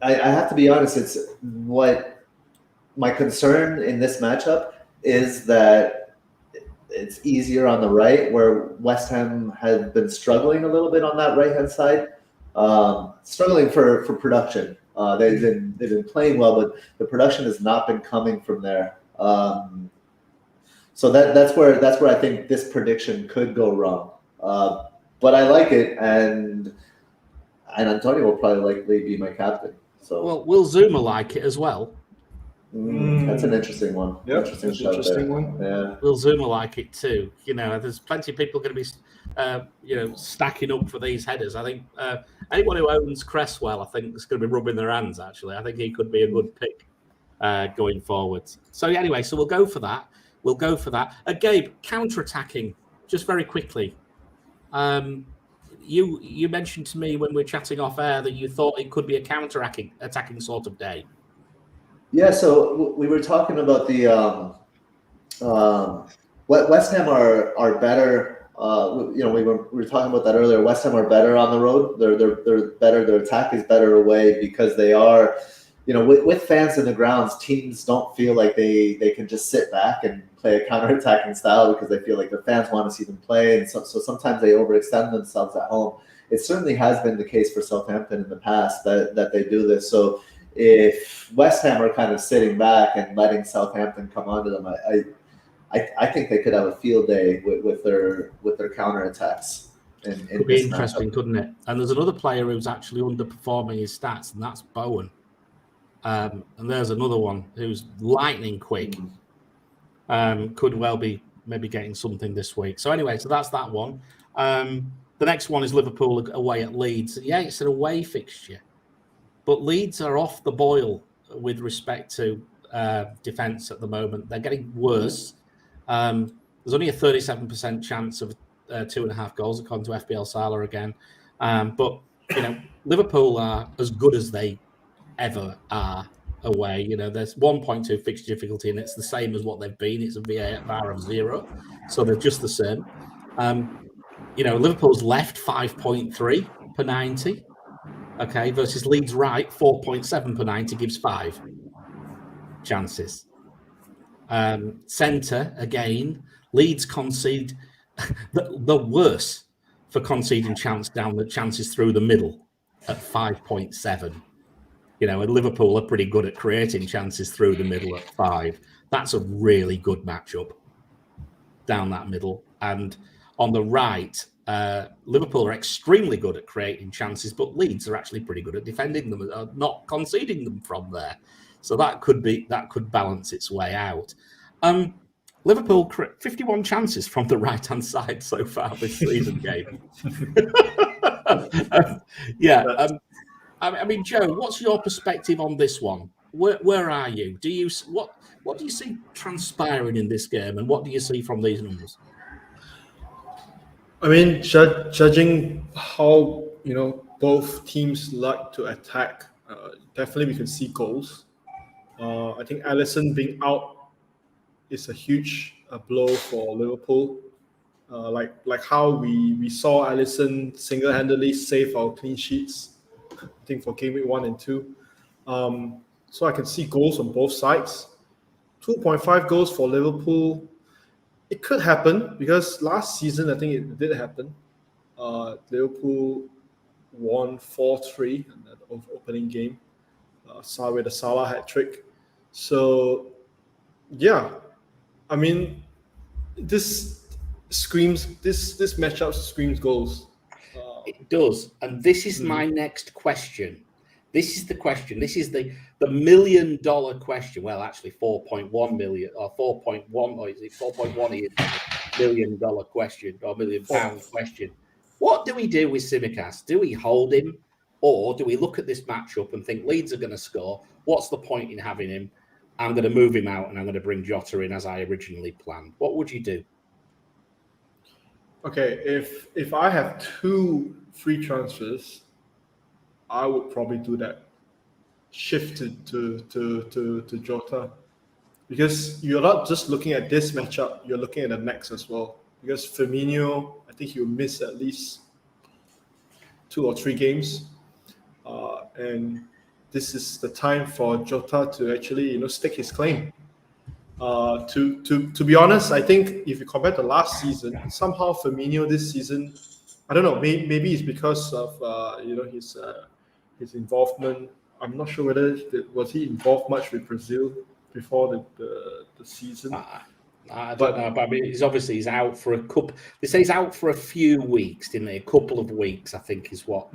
I have to be honest. It's what my concern in this matchup is that it's easier on the right, where West Ham has been struggling a little bit on that right hand side, struggling for production. They've been playing well, but the production has not been coming from there. So that's where I think this prediction could go wrong. But I like it, and Antonio will probably likely be my captain. So well, will Zuma like it as well? That's an interesting one. Yeah, interesting one. Yeah. Will Zuma like it too? You know, there's plenty of people going to be, stacking up for these headers. I think anyone who owns Cresswell, I think, is going to be rubbing their hands. Actually, I think he could be a good pick going forward. So anyway, so we'll go for that. Gabe, counter-attacking, just very quickly. You mentioned to me when we were chatting off air that you thought it could be a counter-attacking sort of day. Yeah, so we were talking about the West Ham are better. We were talking about that earlier. West Ham are better on the road. They're better. Their attack is better away because they are, with fans in the grounds, teams don't feel like they can just sit back and play a counter-attacking style because they feel like their fans want to see them play, and so sometimes they overextend themselves at home. It certainly has been the case for Southampton in the past that they do this. So if West Ham are kind of sitting back and letting Southampton come onto them, I think they could have a field day with their counterattacks. Could be interesting, couldn't it? And there's another player who's actually underperforming his stats, and that's Bowen. And there's another one who's lightning quick. Could well be maybe getting something this week. So anyway, so that's that one. The next one is Liverpool away at Leeds. Yeah, it's an away fixture. But Leeds are off the boil with respect to defence at the moment. They're getting worse. There's only a 37% chance of 2.5 goals, according to FPL Salah again. But, Liverpool are as good as they ever are away. There's 1.2 fixture difficulty, and it's the same as what they've been. It's a VAR of 0. So they're just the same. Liverpool's left 5.3 per 90. Okay, versus Leeds right, 4.7 per 90 gives 5 chances. Centre, again, Leeds concede the worse for conceding chances through the middle at 5.7. And Liverpool are pretty good at creating chances through the middle at 5. That's a really good matchup down that middle. And on the right, Liverpool are extremely good at creating chances, but Leeds are actually pretty good at defending them, not conceding them from there. So that could balance its way out. Liverpool 51 chances from the right-hand side so far this season, Gabe. I mean, Joe, what's your perspective on this one? Where are you? What do you see transpiring in this game, and what do you see from these numbers? I mean, judging how both teams like to attack, definitely we can see goals. I think Alisson being out is a huge blow for Liverpool. Like how we saw Alisson single-handedly save our clean sheets, I think for Gameweek 1 and 2. So I can see goals on both sides. 2.5 goals for Liverpool. It could happen because last season I think it did happen. Liverpool won 4-3 in that opening game. With the Salah hat trick. So yeah, I mean, this matchup screams goals. It does, and this is my next question. This is the question. This is the $1 million question. Well, actually, 4.1 million or 4.1, or is it 4.1 million dollar question or £1 million question? What do we do with Tsimikas? Do we hold him, or do we look at this matchup and think Leeds are going to score? What's the point in having him? I'm going to move him out and I'm going to bring Jota in as I originally planned. What would you do? Okay, if I have 2 free transfers, I would probably do that. Shift it to Jota, because you're not just looking at this matchup, you're looking at the next as well. Because Firmino, I think he'll miss at least 2 or 3 games, and this is the time for Jota to actually stake his claim. To be honest, I think if you compare to last season, somehow Firmino this season, I don't know, maybe it's because of his involvement. I'm not sure whether was he involved much with Brazil before the season. I don't know, but I mean, he's out for a couple. They say he's out for a few weeks, didn't they? A couple of weeks, I think, is what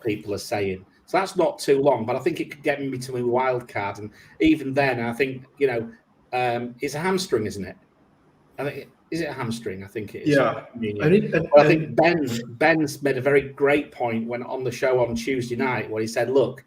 people are saying. So that's not too long, but I think it could get me to a wild card, and even then, I think it's a hamstring, isn't it? I think is it a hamstring? I think it is. Yeah, I think Ben's made a very great point when on the show on Tuesday night, where he said, "Look,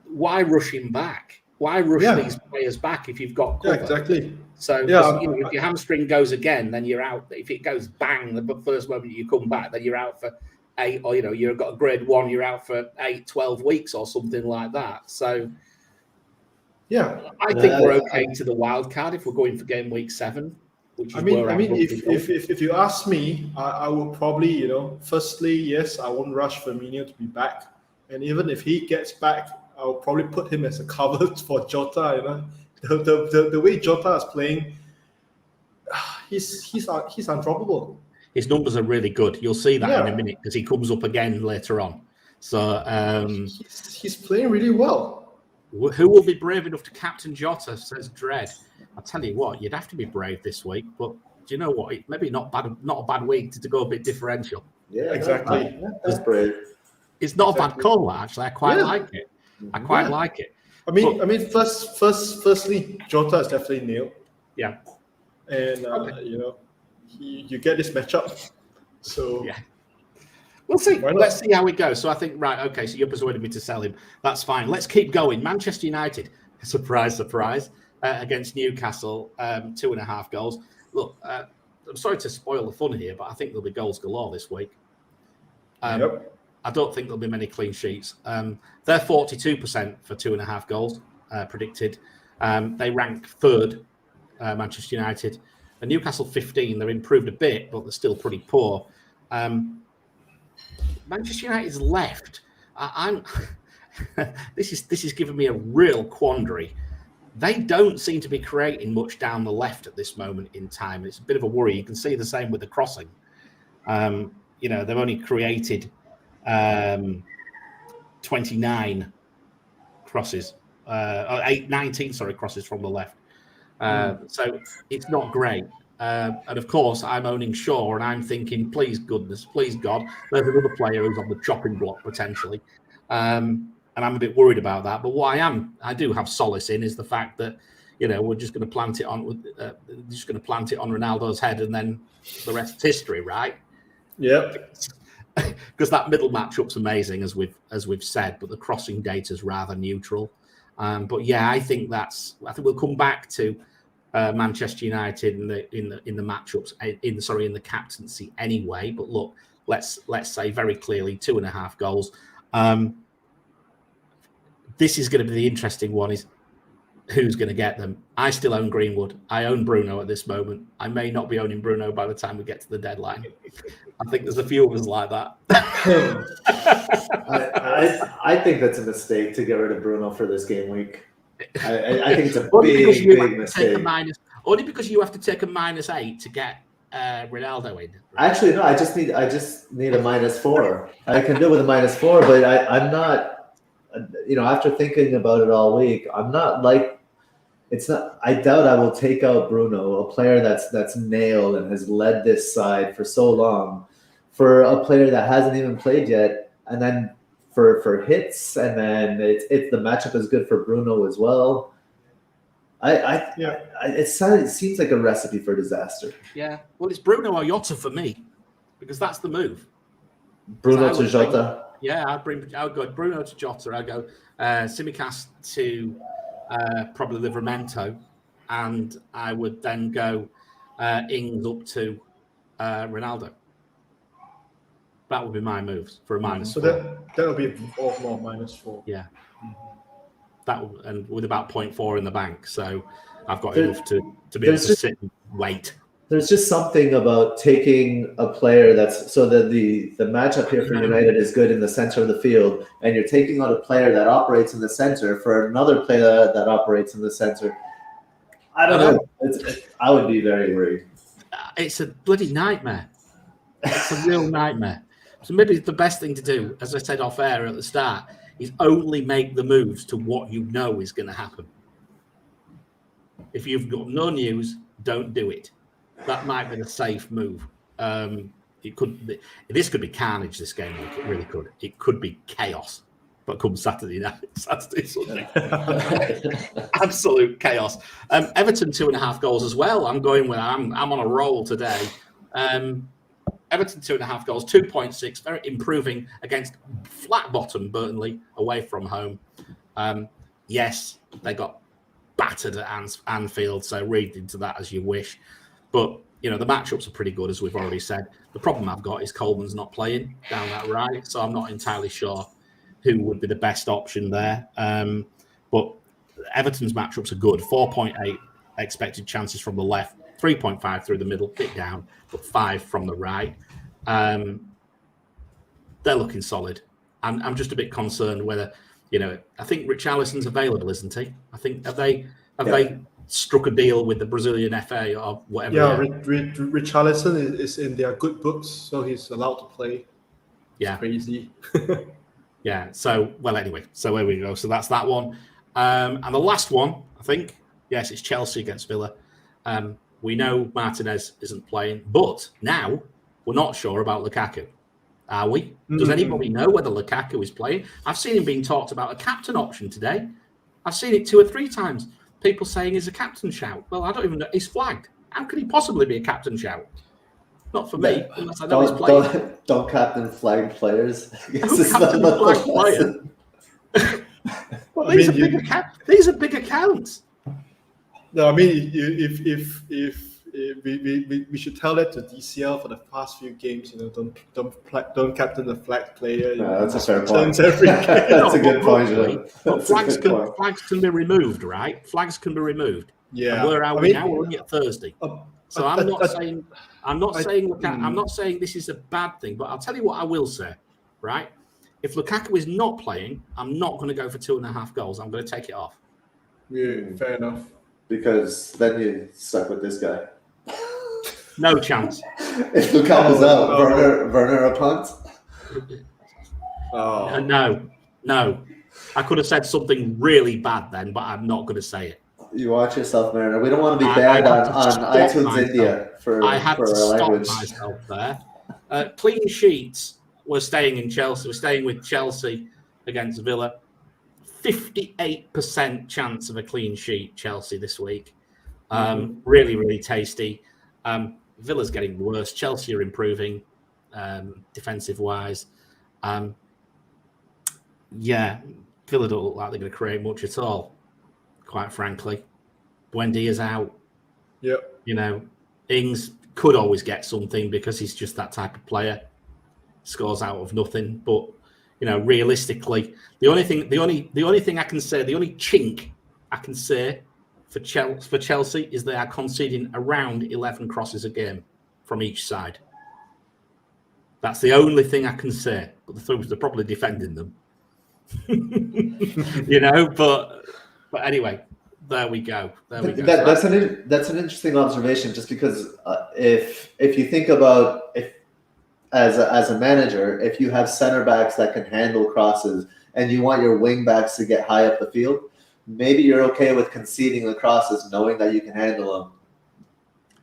why rush him back? Why rush these players back if you've got cover?" Yeah, exactly. So if your hamstring goes again, then you're out. If it goes bang the first moment you come back, then you're out for 8, or you've got a grade 1, you're out for 8, 12 weeks or something like that. So yeah, I think we're okay to the wild card if we're going for game week 7. Which is if you ask me, I would probably firstly, yes, I won't rush Firmino to be back, and even if he gets back, I'll probably put him as a cover for Jota. The way Jota is playing, he's undroppable. His numbers are really good. You'll see that in a minute because he comes up again later on. So he's playing really well. Who will be brave enough to captain Jota, says Dread. I'll tell you what, you'd have to be brave this week, but do you know what? Maybe not a bad week to go a bit differential. Yeah, exactly. That's brave. It's not a bad call, actually. I quite like it. I quite like it. I mean, firstly, Jota is definitely nailed. Yeah. And you get this matchup. So yeah. We'll see. Let's see how it goes. So I think, okay, so you're persuading me to sell him. That's fine. Let's keep going. Manchester United, surprise, against Newcastle, 2.5 goals. Look, I'm sorry to spoil the fun here, but I think there'll be goals galore this week. I don't think there'll be many clean sheets. They're 42% for 2.5 goals predicted. They rank 3rd, Manchester United. And Newcastle 15. They're improved a bit, but they're still pretty poor. Manchester United's left. This is giving me a real quandary. They don't seem to be creating much down the left at this moment in time. It's a bit of a worry. You can see the same with the crossing. They've only created 29 crosses, 19 crosses from the left. So it's not great. And of course, I'm owning Shaw, and I'm thinking, please goodness, please God, there's another player who's on the chopping block potentially. And I'm a bit worried about that. But what I do have solace in is the fact that, we're just going to plant it on Ronaldo's head, and then the rest is history, right? Yep. Because that middle matchup's amazing, as we've said, but the crossing data is rather neutral. But yeah, I think we'll come back to Manchester United in the matchups in the captaincy anyway. But look, let's say very clearly 2.5 goals. This is going to be the interesting one: is who's going to get them. I still own Greenwood. I own Bruno at this moment. I may not be owning Bruno by the time we get to the deadline. I think there's a few of us like that. I think that's a mistake to get rid of Bruno for this game week. I think it's a big mistake. Only because you have to take a -8 to get Ronaldo in. Right? Actually, no. I just need a -4. I can do it with a -4, but I'm not. After thinking about it all week, I'm not like. It's not. I doubt I will take out Bruno, a player that's nailed and has led this side for so long, for a player that hasn't even played yet, and then for hits, and then it's the matchup is good for Bruno as well. It seems like a recipe for disaster. Yeah, well, it's Bruno or Jota for me, because that's the move. Bruno to Jota. Yeah, I would go Bruno to Jota. I go Tsimikas to probably Livramento, and I would then go Ings up to Ronaldo. That would be my moves for a -4. So that would be more -4. Yeah. And with about 0.4 in the bank, so I've got enough to be able to sit and wait. There's just something about taking a player that's so that the matchup here for United is good in the center of the field, and you're taking out a player that operates in the center for another player that operates in the center. I don't know. I would be very worried. It's a bloody nightmare. It's a real nightmare. So maybe the best thing to do, as I said off air at the start, is only make the moves to what you know is going to happen. If you've got no news, don't do it. That might be a safe move. This could be carnage this game week. It really could. It could be chaos. But come Saturday night, Sunday, absolute chaos. Everton 2.5 goals as well. I'm on a roll today. Everton 2.5 goals, 2.6, very improving against flat bottom Burnley away from home. Yes, they got battered at Anfield, so read into that as you wish. But, the matchups are pretty good, as we've already said. The problem I've got is Coleman's not playing down that right, so I'm not entirely sure who would be the best option there. But Everton's matchups are good. 4.8 expected chances from the left, 3.5 through the middle, bit down, but 5 from the right. They're looking solid. I'm just a bit concerned whether, I think Richarlison's available, isn't he? I think have they struck a deal with the Brazilian FA or whatever? Yeah, Richarlison is in their good books, so he's allowed to play. Yeah, it's crazy. Yeah. So anyway, so there we go. So that's that one. And the last one, I think, yes, it's Chelsea against Villa. We know Martinez isn't playing, but now we're not sure about Lukaku. Are we? Does anybody know whether Lukaku is playing? I've seen him being talked about a captain option today. I've seen it 2 or 3 times. People saying he's a captain shout. Well, I don't even know. He's flagged. How could he possibly be a captain shout? Not for me, unless I know he's playing. Don't captain flagged players. Flagged player. Well, these are big accounts. No, I mean, if we should tell that to DCL for the past few games. Don't captain the flag player. That's a fair point. That's a good point. But flags can be removed, right? Flags can be removed. Yeah. And where are we now? We're only at Thursday. So I'm not saying this is a bad thing, but I'll tell you what I will say, right? If Lukaku is not playing, I'm not going to go for 2.5 goals. I'm going to take it off. Yeah, fair enough. Because then you're stuck with this guy. No chance. If Lukaku's out, Werner a punt? No. I could have said something really bad then, but I'm not going to say it. You watch yourself, Mariner. We don't want to be banned on iTunes India for I had for to our stop language. myself there. Clean sheets were staying in Chelsea. We're staying with Chelsea against Villa. 58% chance of a clean sheet, Chelsea, this week. Really, really tasty. Villa's getting worse. Chelsea are improving defensive-wise. Villa don't look like they're going to create much at all, quite frankly. Buendia's out. Yep. You know, Ings could always get something because he's just that type of player. Scores out of nothing. But, you know, realistically, the only thing I can say, the only chink I can say for Chelsea is they are conceding around 11 crosses a game from each side. That's the only thing I can say. But they're probably defending them. You know, but anyway, there we go. That's an interesting observation, just because if you think about as a manager, if you have center backs that can handle crosses and you want your wing backs to get high up the field, maybe you're okay with conceding the crosses, knowing that you can handle them.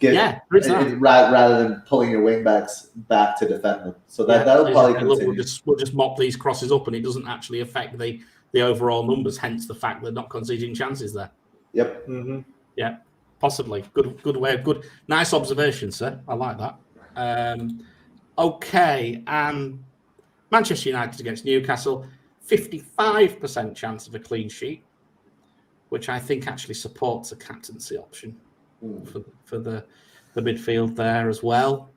Rather than pulling your wing backs back to defend them. So that'll probably continue. We'll just mop these crosses up, and it doesn't actually affect the overall numbers. Hence the fact they're not conceding chances there. Yep. Mm-hmm. Yeah, possibly. Good way. Good, nice observation, sir. I like that. Okay, and Manchester United against Newcastle, 55% chance of a clean sheet, which I think actually supports a captaincy option for the midfield there as well,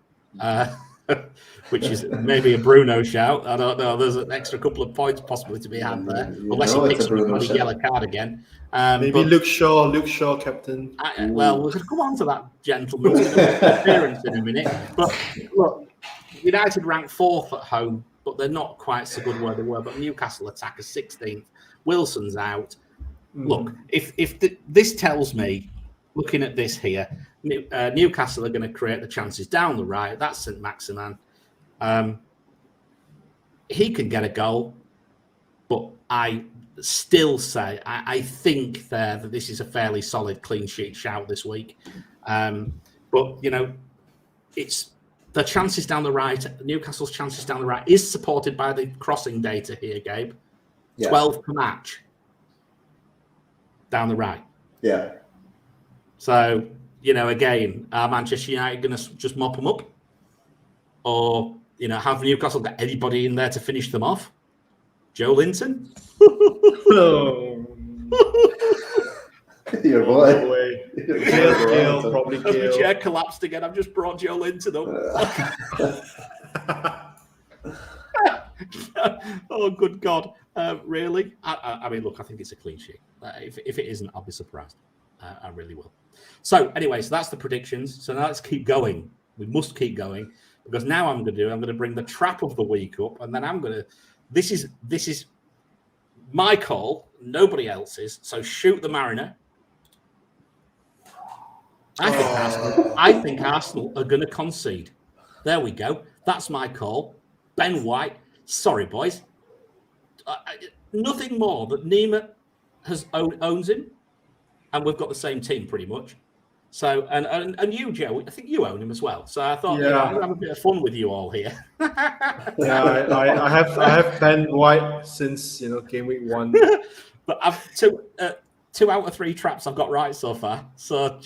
which is maybe a Bruno shout. I don't know. There's an extra couple of points possibly to be had there, unless he picks up a yellow card again. Maybe Luke Shaw, captain. We're going to come on to that gentleman's appearance in a minute. But look, United ranked 4th at home, but they're not quite so good where they were. But Newcastle attack is 16th. Wilson's out. Look, if this tells me, looking at this here, Newcastle are going to create the chances down the right. That's St. Maximin. He can get a goal, but I still say I think there that this is a fairly solid clean sheet shout this week. But you know, it's the chances down the right. Newcastle's chances down the right is supported by the crossing data here, Gabe. 12 per match down the right. Yeah. So, you know, again, are Manchester United going to just mop them up? Or, you know, have Newcastle got anybody in there to finish them off? Joe Linton? Your boy. Gale, probably Gale. As the chair collapsed again, I've just brought Joe Linton up. Oh, good God. Really? I mean, look, I think it's a clean sheet. If it isn't, I'll be surprised. I really will. So, anyway, so that's the predictions. So now let's keep going. We must keep going, because now I'm going to bring the trap of the week up, and then I'm going to. This is my call, nobody else's. So shoot the Mariner. I think Arsenal are going to concede. There we go. That's my call. Ben White. Sorry, boys. Nothing more that Nima owns him, and we've got the same team pretty much. So, and you, Joe, I think you own him as well. So I thought, I'd have a bit of fun with you all here. I have Ben White since game week 1. But I've two out of 3 traps I've got right so far. So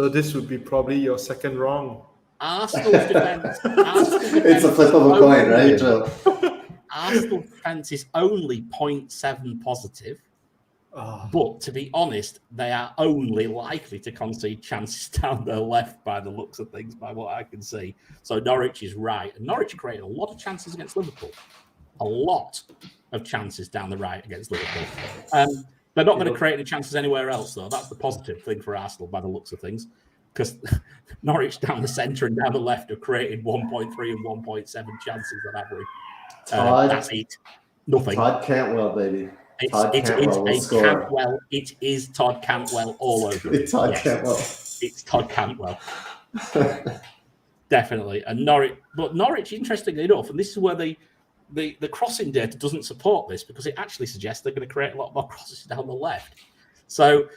this would be probably your second wrong. Arsenal's defense. It's a flip of a coin, right, Joe? Arsenal defense is only 0.7 positive. But to be honest, they are only likely to concede chances down their left by the looks of things, by what I can see. So Norwich is right. And Norwich created a lot of chances against Liverpool. A lot of chances down the right against Liverpool. They're not going to create any chances anywhere else, though. That's the positive thing for Arsenal by the looks of things. Because Norwich down the centre and down the left have created 1.3 and 1.7 chances on average. That's it. Nothing. Todd Cantwell, baby. It is Todd Cantwell all over. It's Todd Cantwell. It's Todd Cantwell. Definitely. And Norwich, interestingly enough, and this is where the crossing data doesn't support this, because it actually suggests they're going to create a lot more crosses down the left. So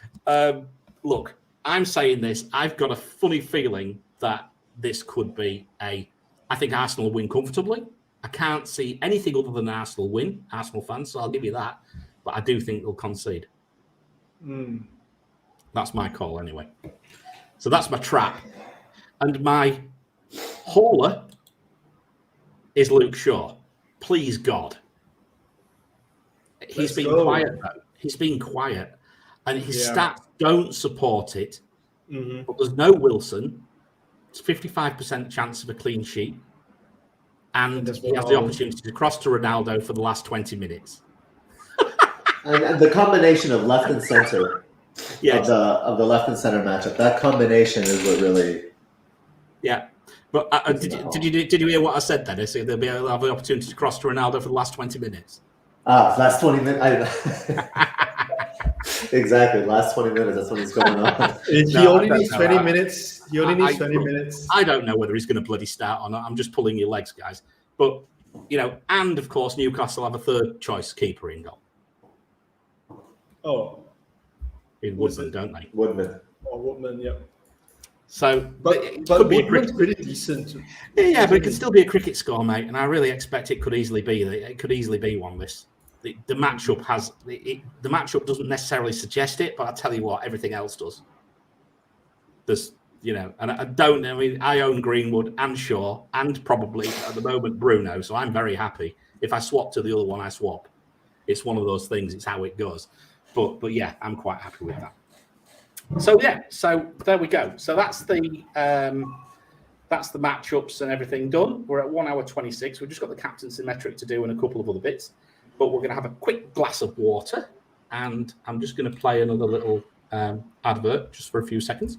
look, I'm saying this. I've got a funny feeling that this could be I think Arsenal win comfortably. I can't see anything other than Arsenal win, Arsenal fans, so I'll give you that. But I do think they'll concede. That's my call anyway. So that's my trap. And my hauler is Luke Shaw. Please, God. He's been quiet, though. He's been quiet. And his stats don't support it. But there's no Wilson. It's 55% chance of a clean sheet. And he has the opportunity to cross to Ronaldo for the last 20 minutes. And the combination of left and center of the left and center matchup, that combination is what really... Yeah. But did you hear what I said then? I said they'll have the opportunity to cross to Ronaldo for the last 20 minutes. Last 20 minutes. Exactly, last 20 minutes. That's when he's going on. He only needs 20 minutes. He only needs 20 minutes. I don't know whether he's going to bloody start or not. I'm just pulling your legs, guys. But, and of course, Newcastle have a third choice keeper in goal. Oh. In Woodman, don't they? Woodman. Oh, Woodman, yeah. So, but Woodman's pretty decent. Yeah, but it could still be a cricket score, mate. And I really expect it could easily be. It could easily be one. The matchup has the matchup doesn't necessarily suggest it, but I tell you what, everything else does. There's, and I don't know. I mean, I own Greenwood and Shaw, and probably at the moment Bruno. So I'm very happy. If I swap to the other one, I swap. It's one of those things. It's how it goes. But yeah, I'm quite happy with that. So yeah, so there we go. So that's the matchups and everything done. We're at 1 hour 26. We've just got the captaincy metric to do and a couple of other bits. But we're going to have a quick glass of water, and I'm just going to play another little advert just for a few seconds,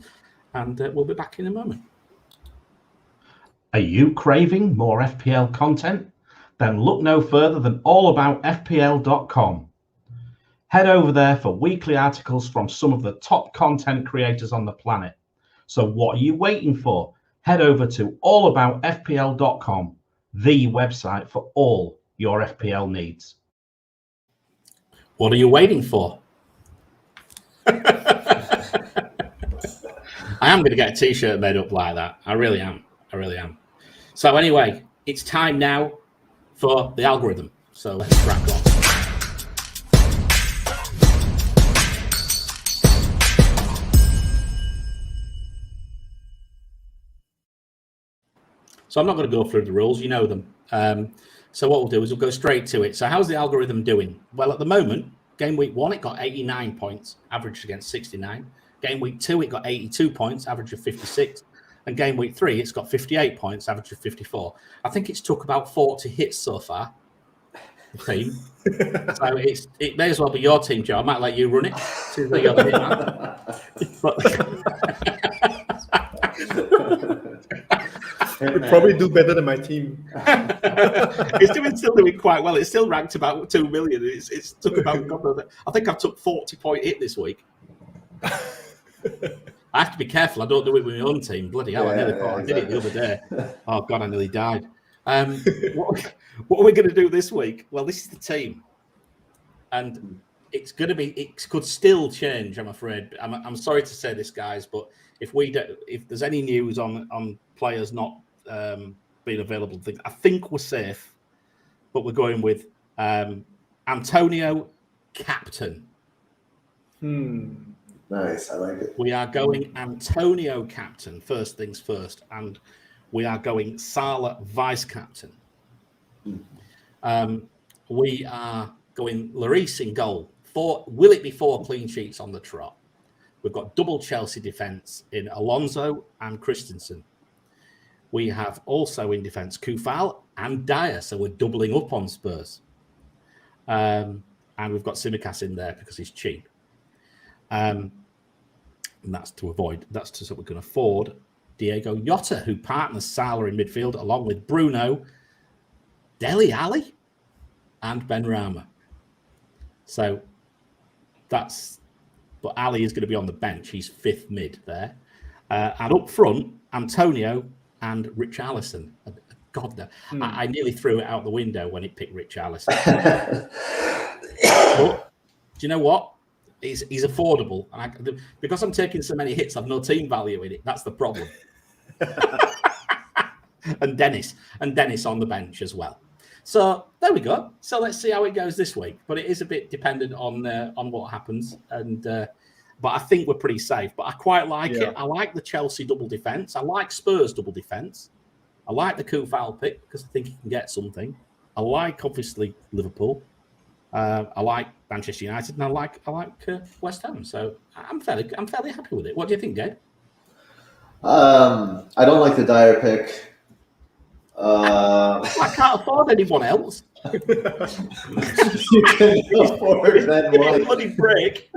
and we'll be back in a moment. Are you craving more FPL content? Then look no further than allaboutfpl.com. Head over there for weekly articles from some of the top content creators on the planet. So what are you waiting for? Head over to allaboutfpl.com, the website for all your FPL needs. What are you waiting for? I am going to get a t-shirt made up like that. I really am. So anyway, it's time now for the algorithm. So let's crack on. So I'm not going to go through the rules. You know them. So what we'll do is we'll go straight to it. So how's the algorithm doing? Well, at the moment, game week 1, it got 89 points, averaged against 69. Game week 2, it got 82 points, average of 56. And game week 3, it's got 58 points, average of 54. I think it's took about 40 hits so far, the team. So it may as well be your team, Joe. I might let you run it. See if you're the Would probably do better than my team. It's still doing quite well. It's still ranked about 2 million. It's took about, I think I've took 40-point hit this week. I have to be careful. I don't do it with my own team. Bloody hell, I did it the other day. Oh, God, I nearly died. What are we going to do this week? Well, this is the team. And it's going to be, it could still change, I'm afraid. I'm sorry to say this, guys, but if there's any news on players not being available, I think we're safe. But we're going with Antonio, captain. Nice, I like it. We are going Antonio, captain, first things first. And we are going Salah, vice-captain. We are going Lloris in goal. Will it be 4 clean sheets on the trot? We've got double Chelsea defence in Alonso and Christensen. We have also in defence Kufal and Dyer, so we're doubling up on Spurs. And we've got Tsimikas in there because he's cheap. And that's so we can afford Diego Jota, who partners Salah in midfield, along with Bruno, Dele Alli, and Benrahma. So but Ali is going to be on the bench. He's 5th mid there. And up front, Antonio and Richarlison. God, no. I nearly threw it out the window when it picked Richarlison. But do you know what? He's affordable, and because I'm taking so many hits, I've no team value in it. That's the problem. and Dennis on the bench as well. So there we go. So let's see how it goes this week. But it is a bit dependent on what happens. And but I think we're pretty safe. But I quite like it. I like the Chelsea double defence. I like Spurs double defence. I like the Kufal pick because I think he can get something. I like obviously Liverpool. I like Manchester United, and I like West Ham. So I'm fairly happy with it. What do you think, Gabe? I don't like the Dyer pick. I can't afford anyone else. You can afford Ben White. Bloody break.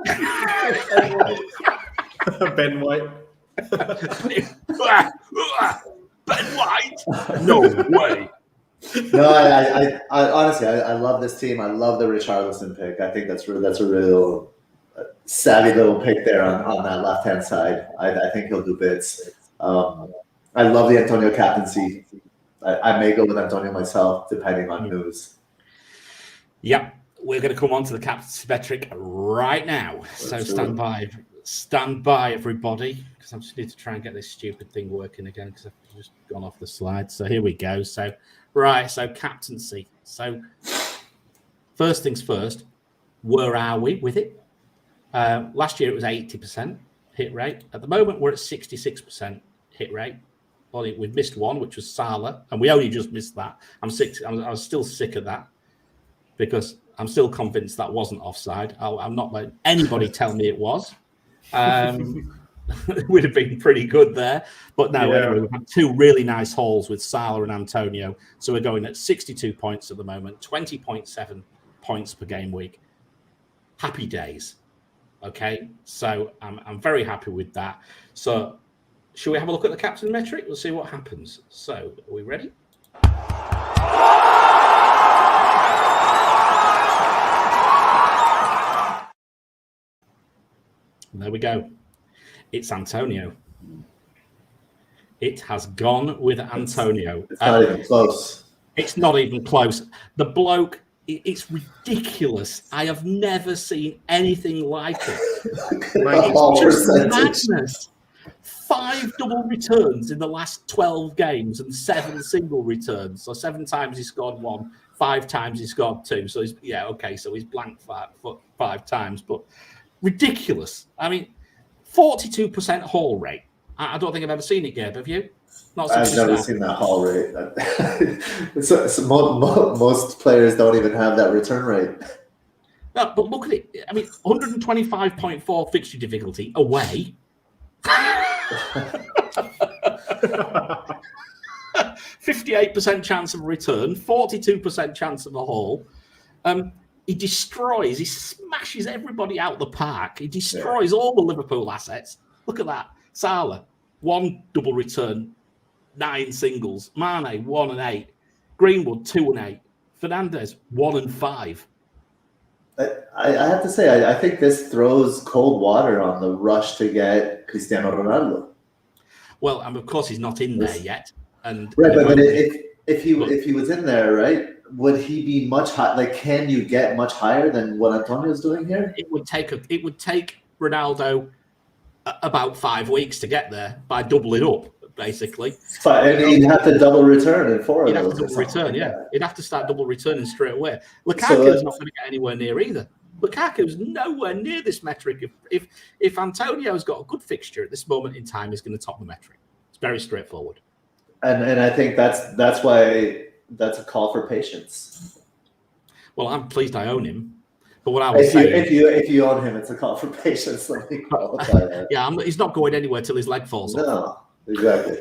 Ben White. Ben White. No way. No, I honestly, I love this team. I love the Richarlison pick. I think that's a real savvy little pick there on that left-hand side. I think he'll do bits. I love the Antonio captaincy. I may go with Antonio myself, depending on news. Yep, we're going to come on to the Captaincy Metric right now. So stand by, everybody, because I just need to try and get this stupid thing working again because I've just gone off the slide. So here we go. So captaincy. So first things first, where are we with it? Last year it was 80% hit rate. At the moment we're at 66% hit rate. Well, we've missed one, which was Salah, and we only just missed that. I was still sick of that because I'm still convinced that wasn't offside. I'm not letting anybody tell me it was. It would have been pretty good there. But no, anyway, we've had two really nice hauls with Salah and Antonio. So we're going at 62 points at the moment, 20.7 points per game week. Happy days. Okay, so I'm very happy with that. So shall we have a look at the captain metric? We'll see what happens. So, are we ready? There we go. It's Antonio. It has gone with Antonio. It's not even close. It's not even close. The bloke, it's ridiculous. I have never seen anything like it. It's just madness. 5 double returns in the last 12 games and 7 single returns. So 7 times he scored 1, 5 times he scored 2. So so he's blanked 5 times, but ridiculous. I mean, 42% haul rate. I don't think I've ever seen it, Gabe. Have you? I've never seen that haul rate. Most players don't even have that return rate. No, but look at it. I mean, 125.4 fixture difficulty away. 58% chance of return, 42% chance of a haul. He smashes everybody out the park. He destroys all the Liverpool assets. Look at that. Salah, 1 double return, 9 singles. Mane, 1 and 8. Greenwood, 2 and 8. Fernandes, 1 and 5. I have to say, I think this throws cold water on the rush to get Cristiano Ronaldo. Well, and of course he's not in there yet. And right, but if he was in there, right, would he be much high? Like, can you get much higher than what Antonio's doing here? It would take Ronaldo about 5 weeks to get there by doubling up, basically. And he'd have to double return in 4 of those. He'd have to double return, yeah. He'd have to start double returning straight away. Lukaku's not going to get anywhere near either. Lukaku's nowhere near this metric. If Antonio's got a good fixture at this moment in time, he's going to top the metric. It's very straightforward. And I think that's why that's a call for patience. Well, I'm pleased I own him. But what I was saying, if you own him, it's a call for patience. Let me qualify that. Yeah, he's not going anywhere till his leg falls off. No, exactly.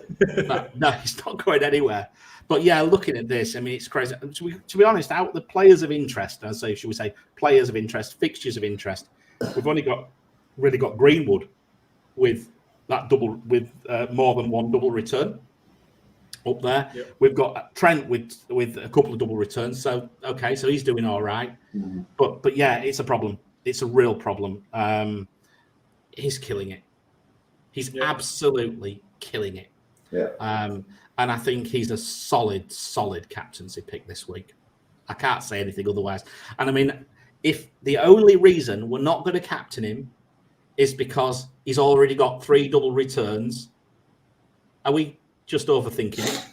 No, he's not going anywhere. But yeah, looking at this, I mean, it's crazy. To be honest, out the players of interest, should we say players of interest, fixtures of interest, we've only really got Greenwood with that double, with more than 1 double return up there. Yep. We've got Trent with a couple of double returns. So okay, so he's doing all right. Mm-hmm. But yeah, it's a problem. It's a real problem. He's killing it. He's absolutely killing it. Yeah. And I think he's a solid captaincy pick this week. I can't say anything otherwise. And I mean, if the only reason we're not going to captain him is because he's already got 3 double returns, are we just overthinking it?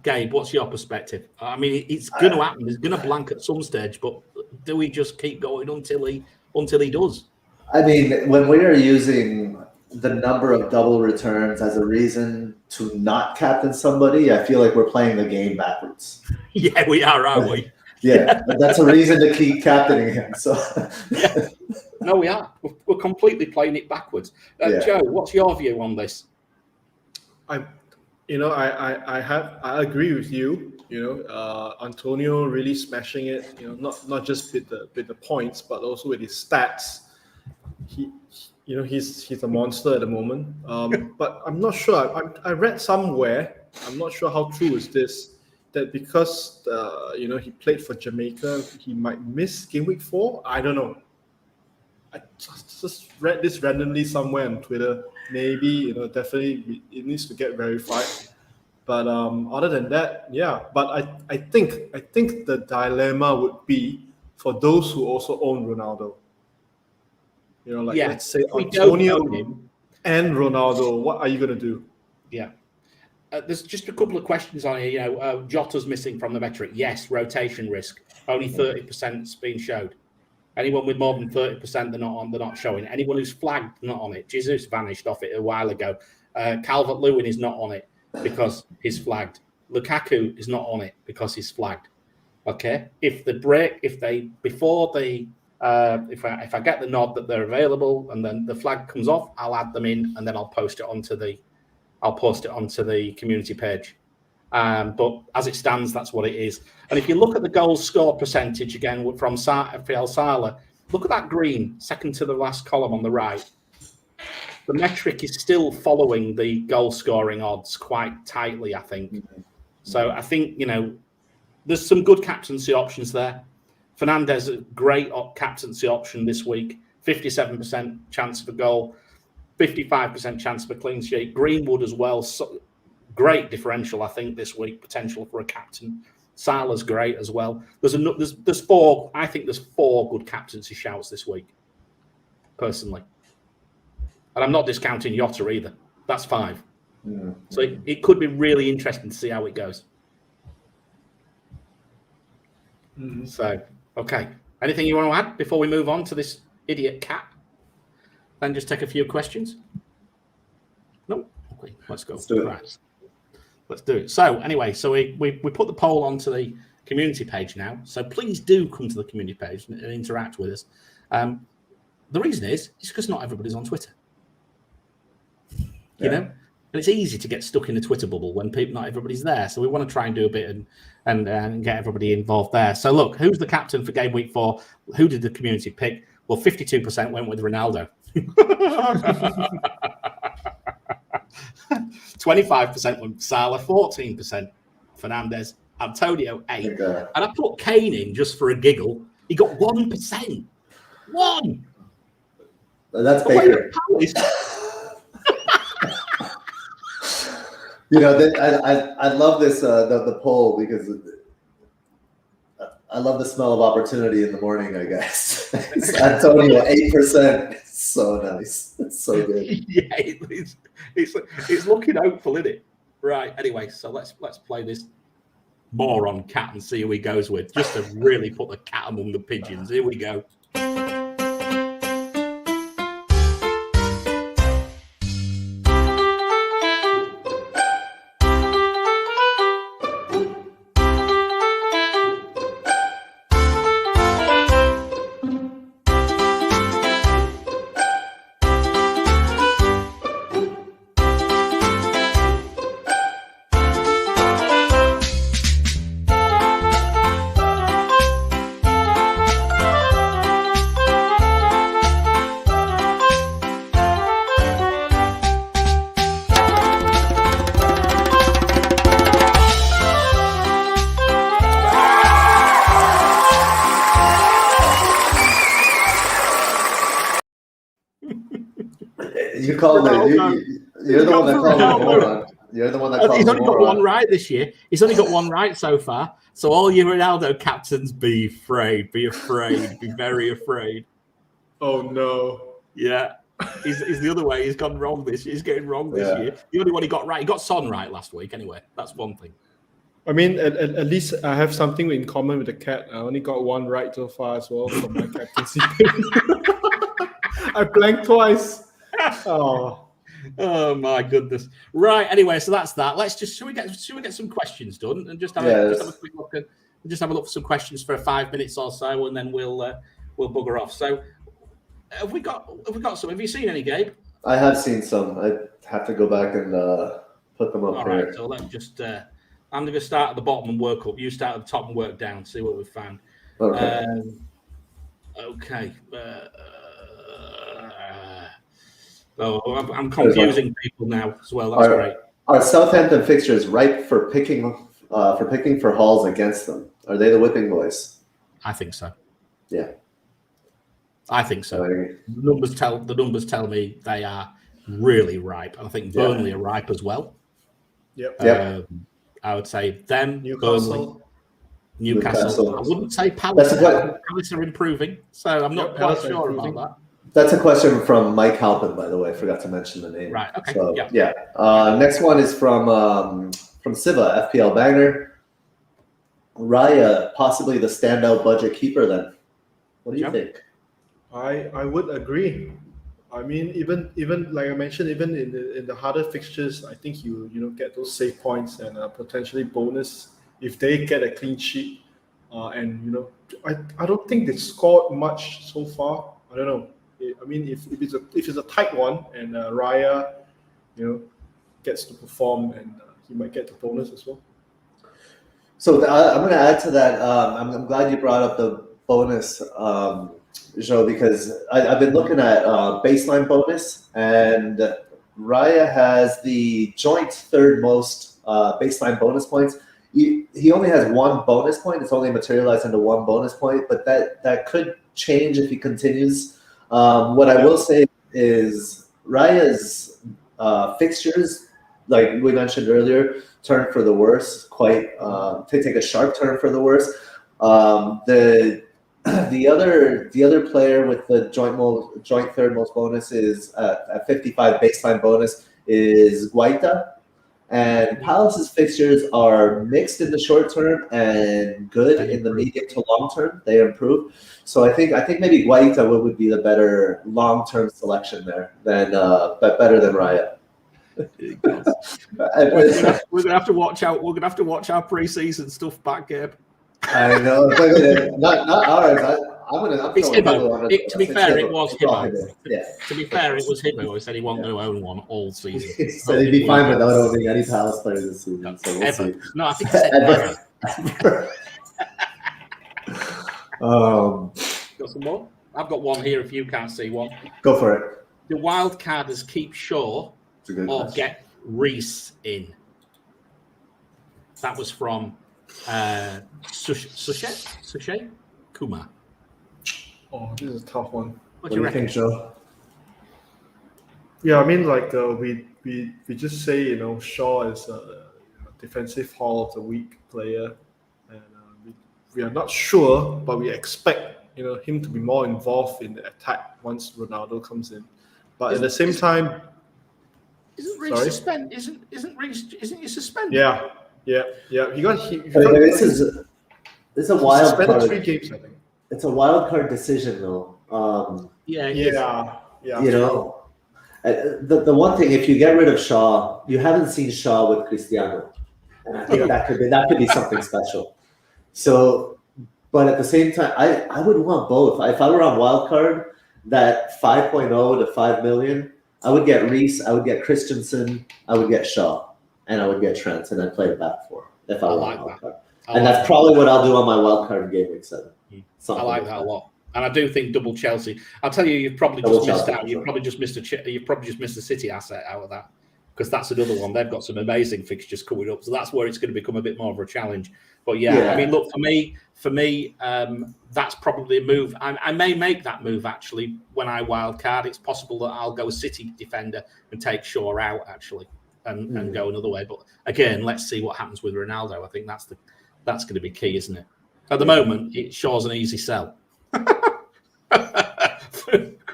Gabe, what's your perspective? I mean, it's going to happen. He's going to blank at some stage, but do we just keep going until he does? I mean, when we are using the number of double returns as a reason to not captain somebody, I feel like we're playing the game backwards. Yeah, we are, aren't we? Yeah, that's a reason to keep captaining him. So, yeah. No, we are. We're completely playing it backwards. Joe, what's your view on this? I agree with you. Antonio really smashing it. Not just with the points, but also with his stats. He's a monster at the moment. But I'm not sure. I read somewhere. I'm not sure how true is this. That because he played for Jamaica, he might miss Gameweek 4. I don't know. I just read this randomly somewhere on Twitter. Maybe definitely it needs to get verified. But other than that, yeah. But I think the dilemma would be for those who also own Ronaldo. Let's say Antonio and Ronaldo. What are you gonna do? Yeah. There's just a couple of questions on here. Jota's missing from the metric. Yes, rotation risk. Only 30%'s been showed. Anyone with more than 30%, they're not showing. Anyone who's flagged, not on it. Jesus vanished off it a while ago. Calvert-Lewin is not on it because he's flagged. Lukaku is not on it because he's flagged. Okay. If I get the nod that they're available and then the flag comes off, I'll add them in and then I'll post it onto the community page. But as it stands, that's what it is. And if you look at the goals scored percentage again from FPL Sala, look at that green, second to the last column on the right. The metric is still following the goal scoring odds quite tightly, I think. So I think, there's some good captaincy options there. Fernandez, a great captaincy option this week. 57% chance for goal, 55% chance for clean sheet. Greenwood as well. So, great differential, I think, this week. Potential for a captain. Sala's great as well. There's 4. I think there's 4 good captaincy shouts this week, personally. And I'm not discounting Jota either. That's 5. Mm-hmm. So it could be really interesting to see how it goes. Mm-hmm. So, okay. Anything you want to add before we move on to this idiot cat? Then just take a few questions. No? Okay, let's go. Let's do it. Right. Let's do it. So anyway, we put the poll onto the community page now. So please do come to the community page and interact with us. The reason is because not everybody's on Twitter. You know? And it's easy to get stuck in the Twitter bubble when not everybody's there. So we want to try and do a bit and get everybody involved there. So look, who's the captain for Game Week 4? Who did the community pick? Well, 52% went with Ronaldo. 25% went Salah, 14% Fernandez, Antonio 8%. Okay. And I put Kane in just for a giggle. He got 1%. 1. That's Baker. I love this the poll because I love the smell of opportunity in the morning, I guess. Antonio 8%. So nice. It's so good. Yeah, it's looking hopeful, isn't it? Right. Anyway, so let's play this moron cat and see who he goes with, just to really put the cat among the pigeons. Here we go. You called it. You're the one that called it a moron. You're the one that calls He's only got one moron. right this year. He's only got one right so far. So all you Ronaldo captains, be afraid, be very afraid. Oh no. Yeah. He's the other way. He's gone wrong this year. He's getting wrong this year. The only one he got right, he got Son right last week anyway. That's one thing. I mean, at least I have something in common with the cat. I only got one right so far as well from my captaincy. I blanked twice. Oh my goodness! Right. Anyway, so that's that. Let's just should we get some questions done and just have a quick look at have a look for some questions for 5 minutes or so, and then we'll bugger off. So have we got some? Have you seen any, Gabe? I have seen some. I have to go back and put them up. All right. So let's just. I'm going to start at the bottom and work up. You start at the top and work down. See what we've found. Okay. Okay. I'm confusing people now as well. That's great. Are Southampton fixtures ripe for picking for hauls against them? Are they the whipping boys? I think so. Yeah. I think so. The numbers tell me they are really ripe. I think Burnley are ripe as well. Yep. I would say them, Newcastle. Newcastle. I wouldn't say Palace. Palace are improving, so I'm not quite sure about that. That's a question from Mike Halpin, by the way. I forgot to mention the name. Right. Okay. So, next one is from Siva, FPL Banger. Raya, possibly the standout budget keeper. Then, what do you think? I would agree. I mean, even like I mentioned, even in the harder fixtures, I think you get those save points and potentially bonus if they get a clean sheet. And I don't think they scored much so far. I don't know. I mean, if it's a tight one and Raya, gets to perform, and he might get the bonus as well. So I'm going to add to that. I'm glad you brought up the bonus. Joe, because I've been looking at baseline bonus, and Raya has the joint third most baseline bonus points. He only has one bonus point. It's only materialized into one bonus point, but that could change if he continues. What I will say is Raya's fixtures, like we mentioned earlier, turn for the worse. Quite take a sharp turn for the worse. The other player with the joint third most bonus is at 55 baseline bonus is Guaita, and Palace's fixtures are mixed in the short term and good in the medium to long term. They improve, so I think maybe Guaita would be the better long term selection there than but better than Raya. We're gonna have to watch out. We're gonna have to watch our preseason stuff back, Gabe. I know, not ours. It's Hibbo. To be fair, it was Hibbo. Yeah. To be fair, it was Hibbo who said he wasn't going to own one all season. He said he'd be fine without owning any Palace players this season. So we'll see. No, I think he said ever. Got some more? I've got one here if you can't see one. Go for it. The wildcarders keep Shaw or get Reese in. That was from Suchet Kumar. Oh, this is a tough one. What do you think, Joe? Yeah, I mean, like we just say Shaw is a defensive Haul of the Week player, and we are not sure, but we expect him to be more involved in the attack once Ronaldo comes in. But at the same time, isn't Reece suspended? Isn't he suspended? Yeah. It's a wild card. 3 games, I think. It's a wild card decision, though. Yeah. The one thing, if you get rid of Shaw, you haven't seen Shaw with Cristiano, and I think that could be something special. So, but at the same time, I would want both. If I were on wildcard, that 5.0 to 5 million, I would get Reese, I would get Christensen, I would get Shaw, and I would get Trent, and I'd play it back for if I were on wildcard. And that's probably what I'll do on my wildcard in Gameweek 7. I like that a lot, and I do think double Chelsea. I'll tell you, you've probably just missed out. You've probably just missed a City asset out of that, because that's another one. They've got some amazing fixtures coming up, so that's where it's going to become a bit more of a challenge. But yeah. I mean, look, for me, that's probably a move. I may make that move actually when I wildcard. It's possible that I'll go City defender and take Shaw out actually. and go another way. But again, let's see what happens with Ronaldo. I think that's going to be key, isn't it? At the moment, it shows an easy sell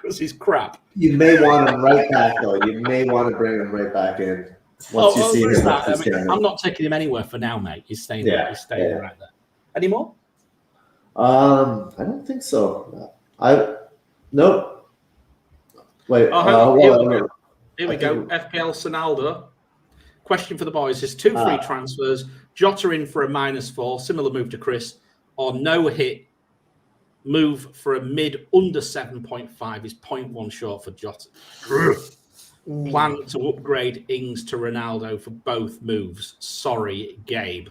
because he's crap. You may want him right back, though. You may want to bring him right back in once you see him. I'm not taking him anywhere for now, mate. He's staying there. He's staying right there. Any more? I don't think so. Nope. Wait. Here we go. FPL Sonaldo. Question for the boys is 2 free transfers. Jota in for a -4, similar move to Chris, or no hit. Move for a mid under 7.5 is 0.1 short for Jota. Plan to upgrade Ings to Ronaldo for both moves. Sorry, Gabe.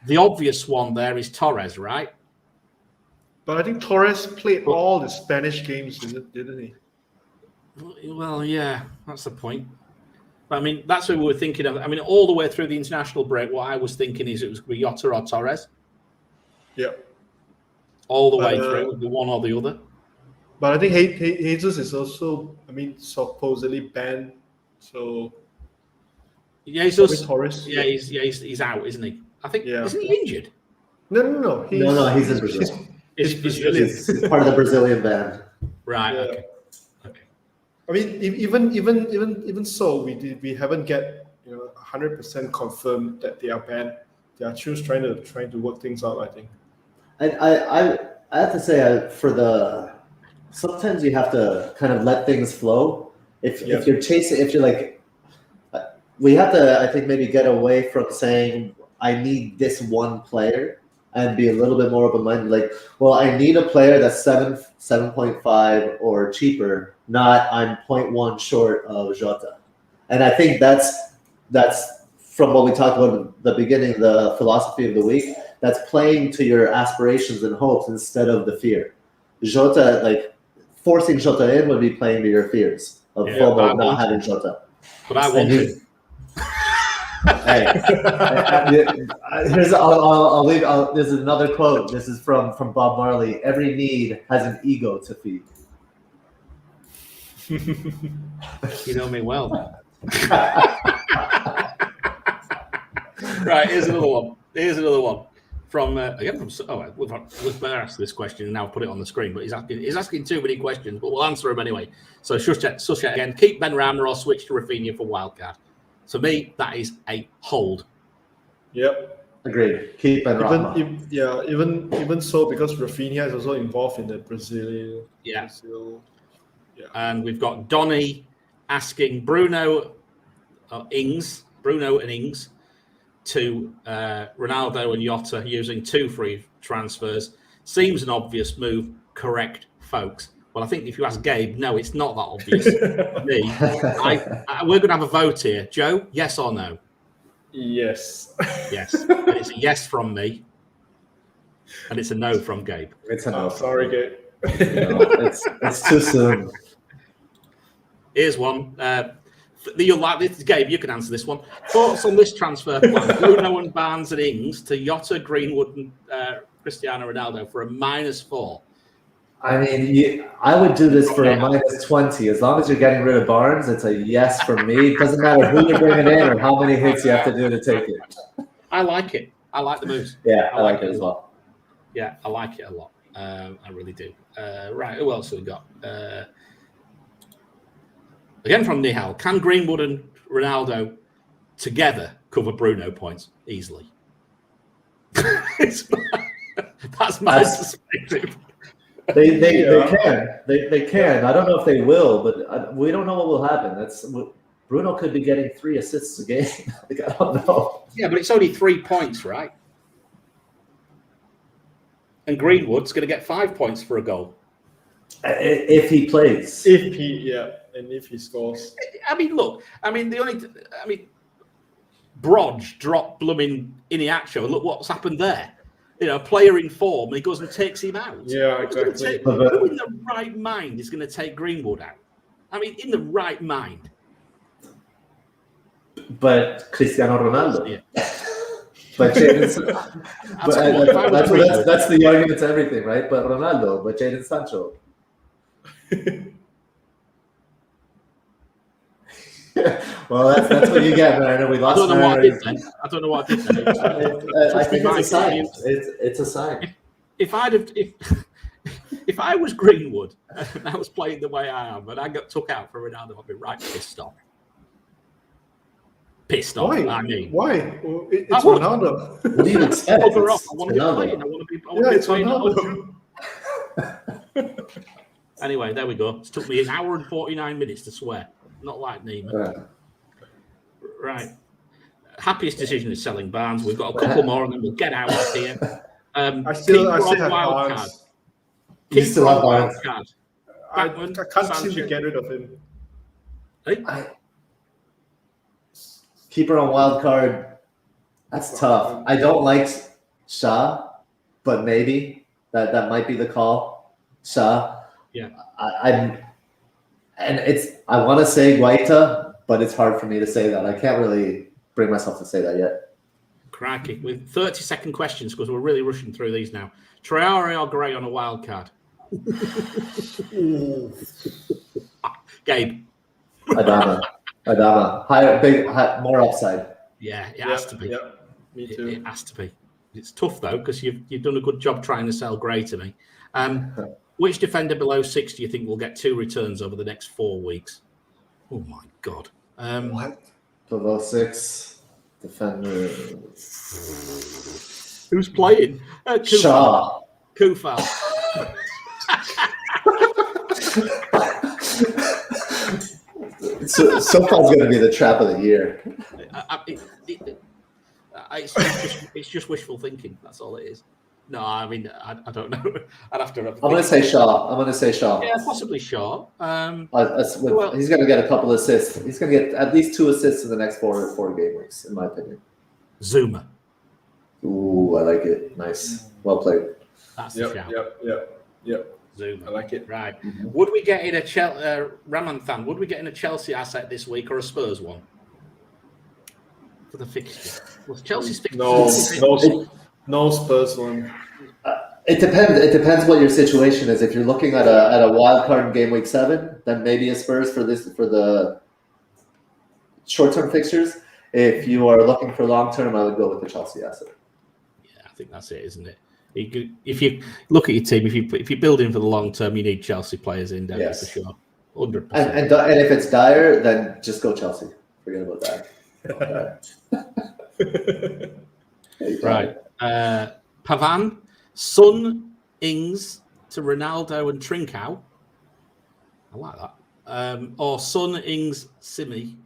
The obvious one there is Torres, right? But I think Torres played all the Spanish games, didn't he? Well, yeah, that's the point. I mean, that's what we were thinking of. I mean, all the way through the international break, what I was thinking is it was going to be Jota or Torres. Yeah. All the way through, the one or the other. But I think Jesus is also, supposedly banned. So Jesus, Torres. Yeah, he's out, isn't he? I think. Yeah. Isn't he injured? No. He's in Brazil. He's part of the Brazilian ban. Right. Yeah. Okay. I mean, even so, we haven't get 100% confirmed that they are banned. They are just trying to work things out, I think. I have to say, sometimes you have to kind of let things flow. If you're chasing, we have to, I think, maybe get away from saying I need this one player and be a little bit more open-minded. Like, well, I need a player that's 7.5 or cheaper, not I'm 0.1 short of Jota. And I think that's from what we talked about at the beginning, the philosophy of the week. That's playing to your aspirations and hopes instead of the fear. Jota, forcing Jota in would be playing to your fears of FOMO not having Jota. But I want to. There's another quote. This is from Bob Marley. Every need has an ego to feed. You know me well. Right, here's another one. We've asked this question and now put it on the screen, but he's asking too many questions, but we'll answer them anyway. So Susha again, keep Ben Rama or switch to Rafinha for Wildcard. For me, that is a hold. Yep. Agreed. Keep Ben Rama. Even so, because Rafinha is also involved in the Brazil. Yeah. And we've got Donny asking Bruno and Ings to Ronaldo and Jota using 2 free transfers. Seems an obvious move. Correct, folks. Well, I think if you ask Gabe, no, it's not that obvious. Me, we're going to have a vote here. Joe, yes or no? Yes. Yes. And it's a yes from me. And it's a no from Gabe. It's a no. Sorry, Gabe. It's too soon. Here's one. You'll like this, Gabe. You can answer this one. Thoughts on this transfer plan? Bruno and Barnes and Ings to Jota, Greenwood, and Cristiano Ronaldo for a -4. I mean, I would do this for a -20. As long as you're getting rid of Barnes, it's a yes for me. It doesn't matter who you're bringing in or how many hits you have to do to take it. I like it. I like the moves. Yeah, I like it as well. Yeah, I like it a lot. I really do. Right, who else have we got? Again from Nihal. Can Greenwood and Ronaldo together cover Bruno points easily? That's my perspective. They can. They can. I don't know if they will, but we don't know what will happen. Bruno could be getting 3 assists a game. I don't know. Yeah, but it's only 3 points, right? And Greenwood's going to get 5 points for a goal. If he plays. And if he scores. I mean, look. Brodge dropped blooming Iniacho. Look what's happened there. A player in form, he goes and takes him out. Yeah, exactly. Who in the right mind is going to take Greenwood out? I mean, in the right mind. But Cristiano Ronaldo. Yeah. But Jadon, that's the argument to everything, right? But Ronaldo, but Jadon Sancho. Well, that's what you get, man. We I lost. don't know what I did then. I don't know what I did then. I think it's a sign. It's a sign. If I was Greenwood and I was playing the way I am and I got took out for Ronaldo, I'd be right pissed off. Pissed off. Why? I mean, why? Well, it's I would. Ronaldo. What do you expect? Cover off. I It's want to be Ronaldo. playing. I want to be Yeah, it's playing. Ronaldo. Anyway, there we go. It took me an hour and 49 minutes to swear. Not like Neiman. Right. Happiest decision is selling Barnes. We've got a couple more and then we'll get out of here. I still have Wildcard. Barnes. You still have Barnes. Wildcard. I Backman, can't seem to Sanchez. get rid of him. Hey? Keeper on wild card. That's tough. I don't like Shaw, but maybe that might be the call. Shaw. Yeah. I want to say Guaita, but it's hard for me to say that. I can't really bring myself to say that yet. Crikey. With 30-second questions because we're really rushing through these now. Traore or Gray on a wild card? Gabe. Adama. Higher, more upside. Yeah, it has to be. Yeah, me too. It has to be. It's tough though because you've done a good job trying to sell Gray to me. Which defender below 6 do you think will get 2 returns over the next 4 weeks? Oh my God. What? Below 6 defender. Who's playing? Shaw. Kufal. So far, it's going to be the trap of the year. It's just wishful thinking. That's all it is. No, I mean, I don't know. I'd have to. I'm going to say Shaw. Yeah, possibly Shaw. He's going to get a couple assists. He's going to get at least 2 assists in the next four game weeks, in my opinion. Zuma. Ooh, I like it. Nice. Well played. That's the shout. Yep. Zoom. I like it. Right. Mm-hmm. Would we get in a Ramanthan? Would we get in a Chelsea asset this week or a Spurs one for the fixture? Was Chelsea's fixture? No Spurs one. It depends. It depends what your situation is. If you're looking at a wild card in game week 7, then maybe a Spurs for the short-term fixtures. If you are looking for long-term, I would go with the Chelsea asset. Yeah, I think that's it, isn't it? If you look at your team, if you're building for the long term, you need Chelsea players in there for sure, 100%. And if it's dire, then just go Chelsea. Forget about that. Right, Pavan, Son, Ings to Ronaldo and Trincao. I like that. Or Son, Ings, Simi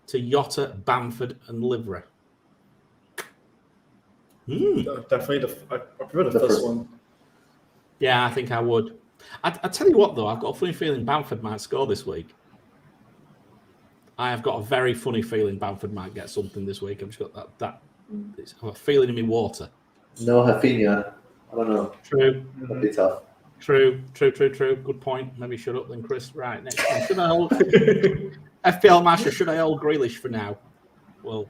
to Yotta, Bamford, and Livre. Definitely, I prefer the first one. Yeah, I think I would. I tell you what, though, I've got a funny feeling Bamford might score this week. I have got a very funny feeling Bamford might get something this week. I've just got that I'm a feeling in my water. No Rafinha. I don't know. True. That'd be tough. True. Good point. Maybe shut up then, Chris. Right, next one. Should I hold FPL Master? Should I hold Grealish for now? Well,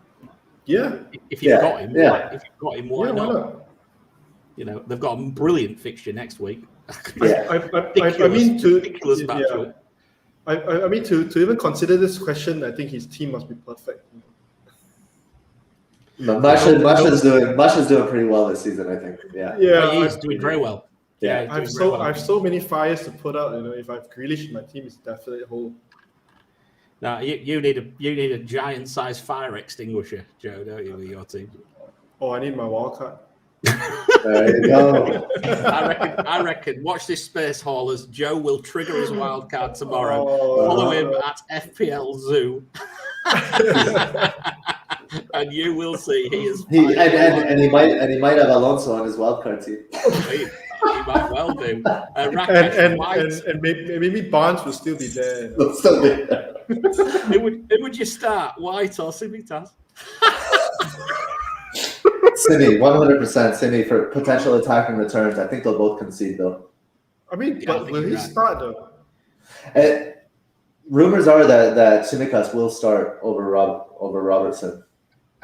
yeah. If you've got him, why not? not? You know, they've got a brilliant fixture next week. Yeah. I mean to even consider this question, I think his team must be perfect. No, Masha's doing pretty well this season, I think. Yeah, he's doing very well. Yeah, I have so many fires to put out. You know, if I've Grealish, my team is definitely a whole. Now you need a giant size fire extinguisher, Joe, don't you, with your team? Oh, I need my wildcard. There you go. I reckon. Watch this space, haulers. Joe will trigger his wildcard tomorrow. Follow him at FPL Zoo. And you will see he is. He might have Alonso on his wildcard team. He might well do. And maybe Barnes will still be there. Who would you start, White or Simitas? Simi, 100% Simi for potential attacking returns. I think they'll both concede though. I mean, but will he start though? Rumors are that Tsimikas will start over Robertson.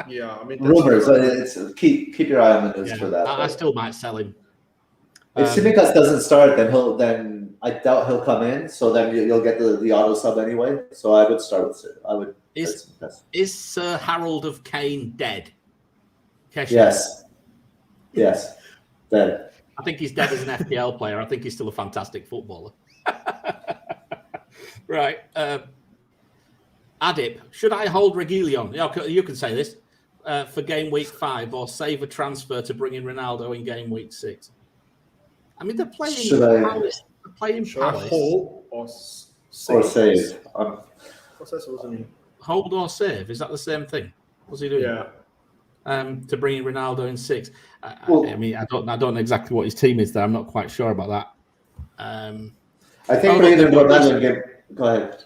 Yeah, I mean rumors. It's keep your eye on the news for that. I still might sell him. If Tsimikas doesn't start, then I doubt he'll come in. So then you'll get the auto sub anyway. So I would start with Is Sir Harold of Kane dead? Kesha? Yes. Dead. I think he's dead as an FPL player. I think he's still a fantastic footballer. Right. Adip, should I hold Reguilon? You can say this for game week 5 or save a transfer to bring in Ronaldo in game week 6. I mean, they're playing Palace. They're playing Palace. Hold or save? Or save. What's that supposed to mean? Hold or save? Is that the same thing? What's he doing? Yeah. To bring in Ronaldo in 6. Well, I mean, I don't know exactly what his team is there. I'm not quite sure about that. I think Go ahead.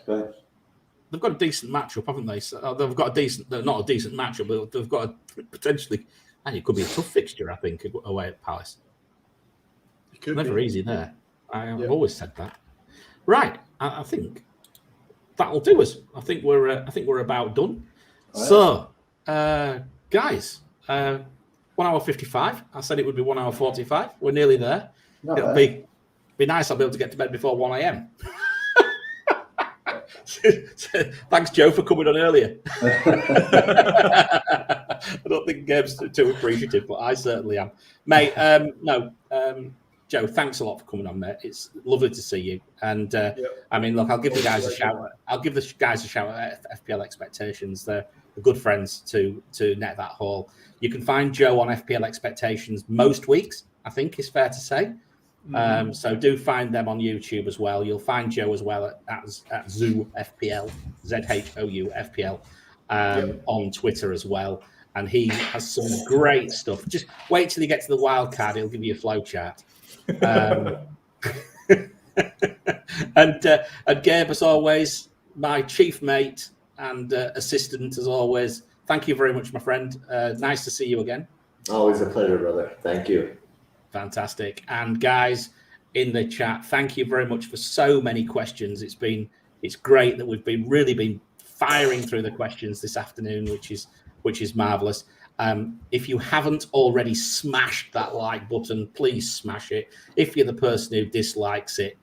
They've got a decent matchup, haven't they? So they've got not a decent matchup, but they've got a potentially, and it could be a tough fixture, I think, away at Palace. Never easy there. I've always said that. Right, I think that'll do us. I think we're about done. Right. So, guys, 1 hour 55. I said it would be 1 hour 45. We're nearly there. It'll be nice. I'll be able to get to bed before 1 a.m. Thanks, Joe, for coming on earlier. I don't think Gabe's too appreciative, but I certainly am. Mate, Joe, thanks a lot for coming on, mate. It's lovely to see you. And I mean, look, I'll give the guys a shout. I'll give the guys a shout at FPL Expectations. They're good friends to Net That Haul. You can find Joe on FPL Expectations most weeks, I think is fair to say. So do find them on YouTube as well. You'll find Joe as well at Zoo FPL, ZHOU FPL, on Twitter as well. And he has some great stuff. Just wait till you get to the Wildcard. He'll give you a flow chart. And Gabe, as always, my chief mate and assistant, as always. Thank you very much, my friend. Nice to see you again. Always a pleasure, brother. Thank you. Fantastic. And guys in the chat, thank you very much for so many questions. It's great that we've been firing through the questions this afternoon, which is marvelous. If you haven't already smashed that like button, please smash it. If you're the person who dislikes it,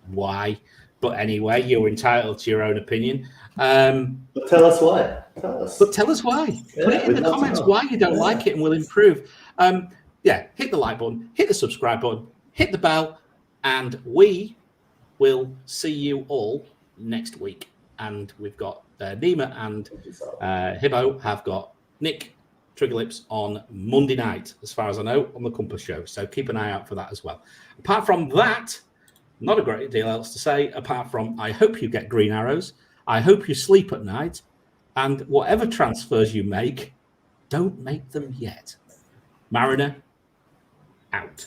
why? But anyway, you're entitled to your own opinion. But tell us why. Tell us why. Yeah, put it in the comments why you don't like it, and we'll improve. Hit the like button, hit the subscribe button, hit the bell, and we will see you all next week. And we've got Nima and Hibbo have got Nick Triggerlips on Monday night, as far as I know, on the Compass show. So keep an eye out for that as well. Apart from that, not a great deal else to say, apart from I hope you get green arrows. I hope you sleep at night. And whatever transfers you make, don't make them yet. Mariner, out.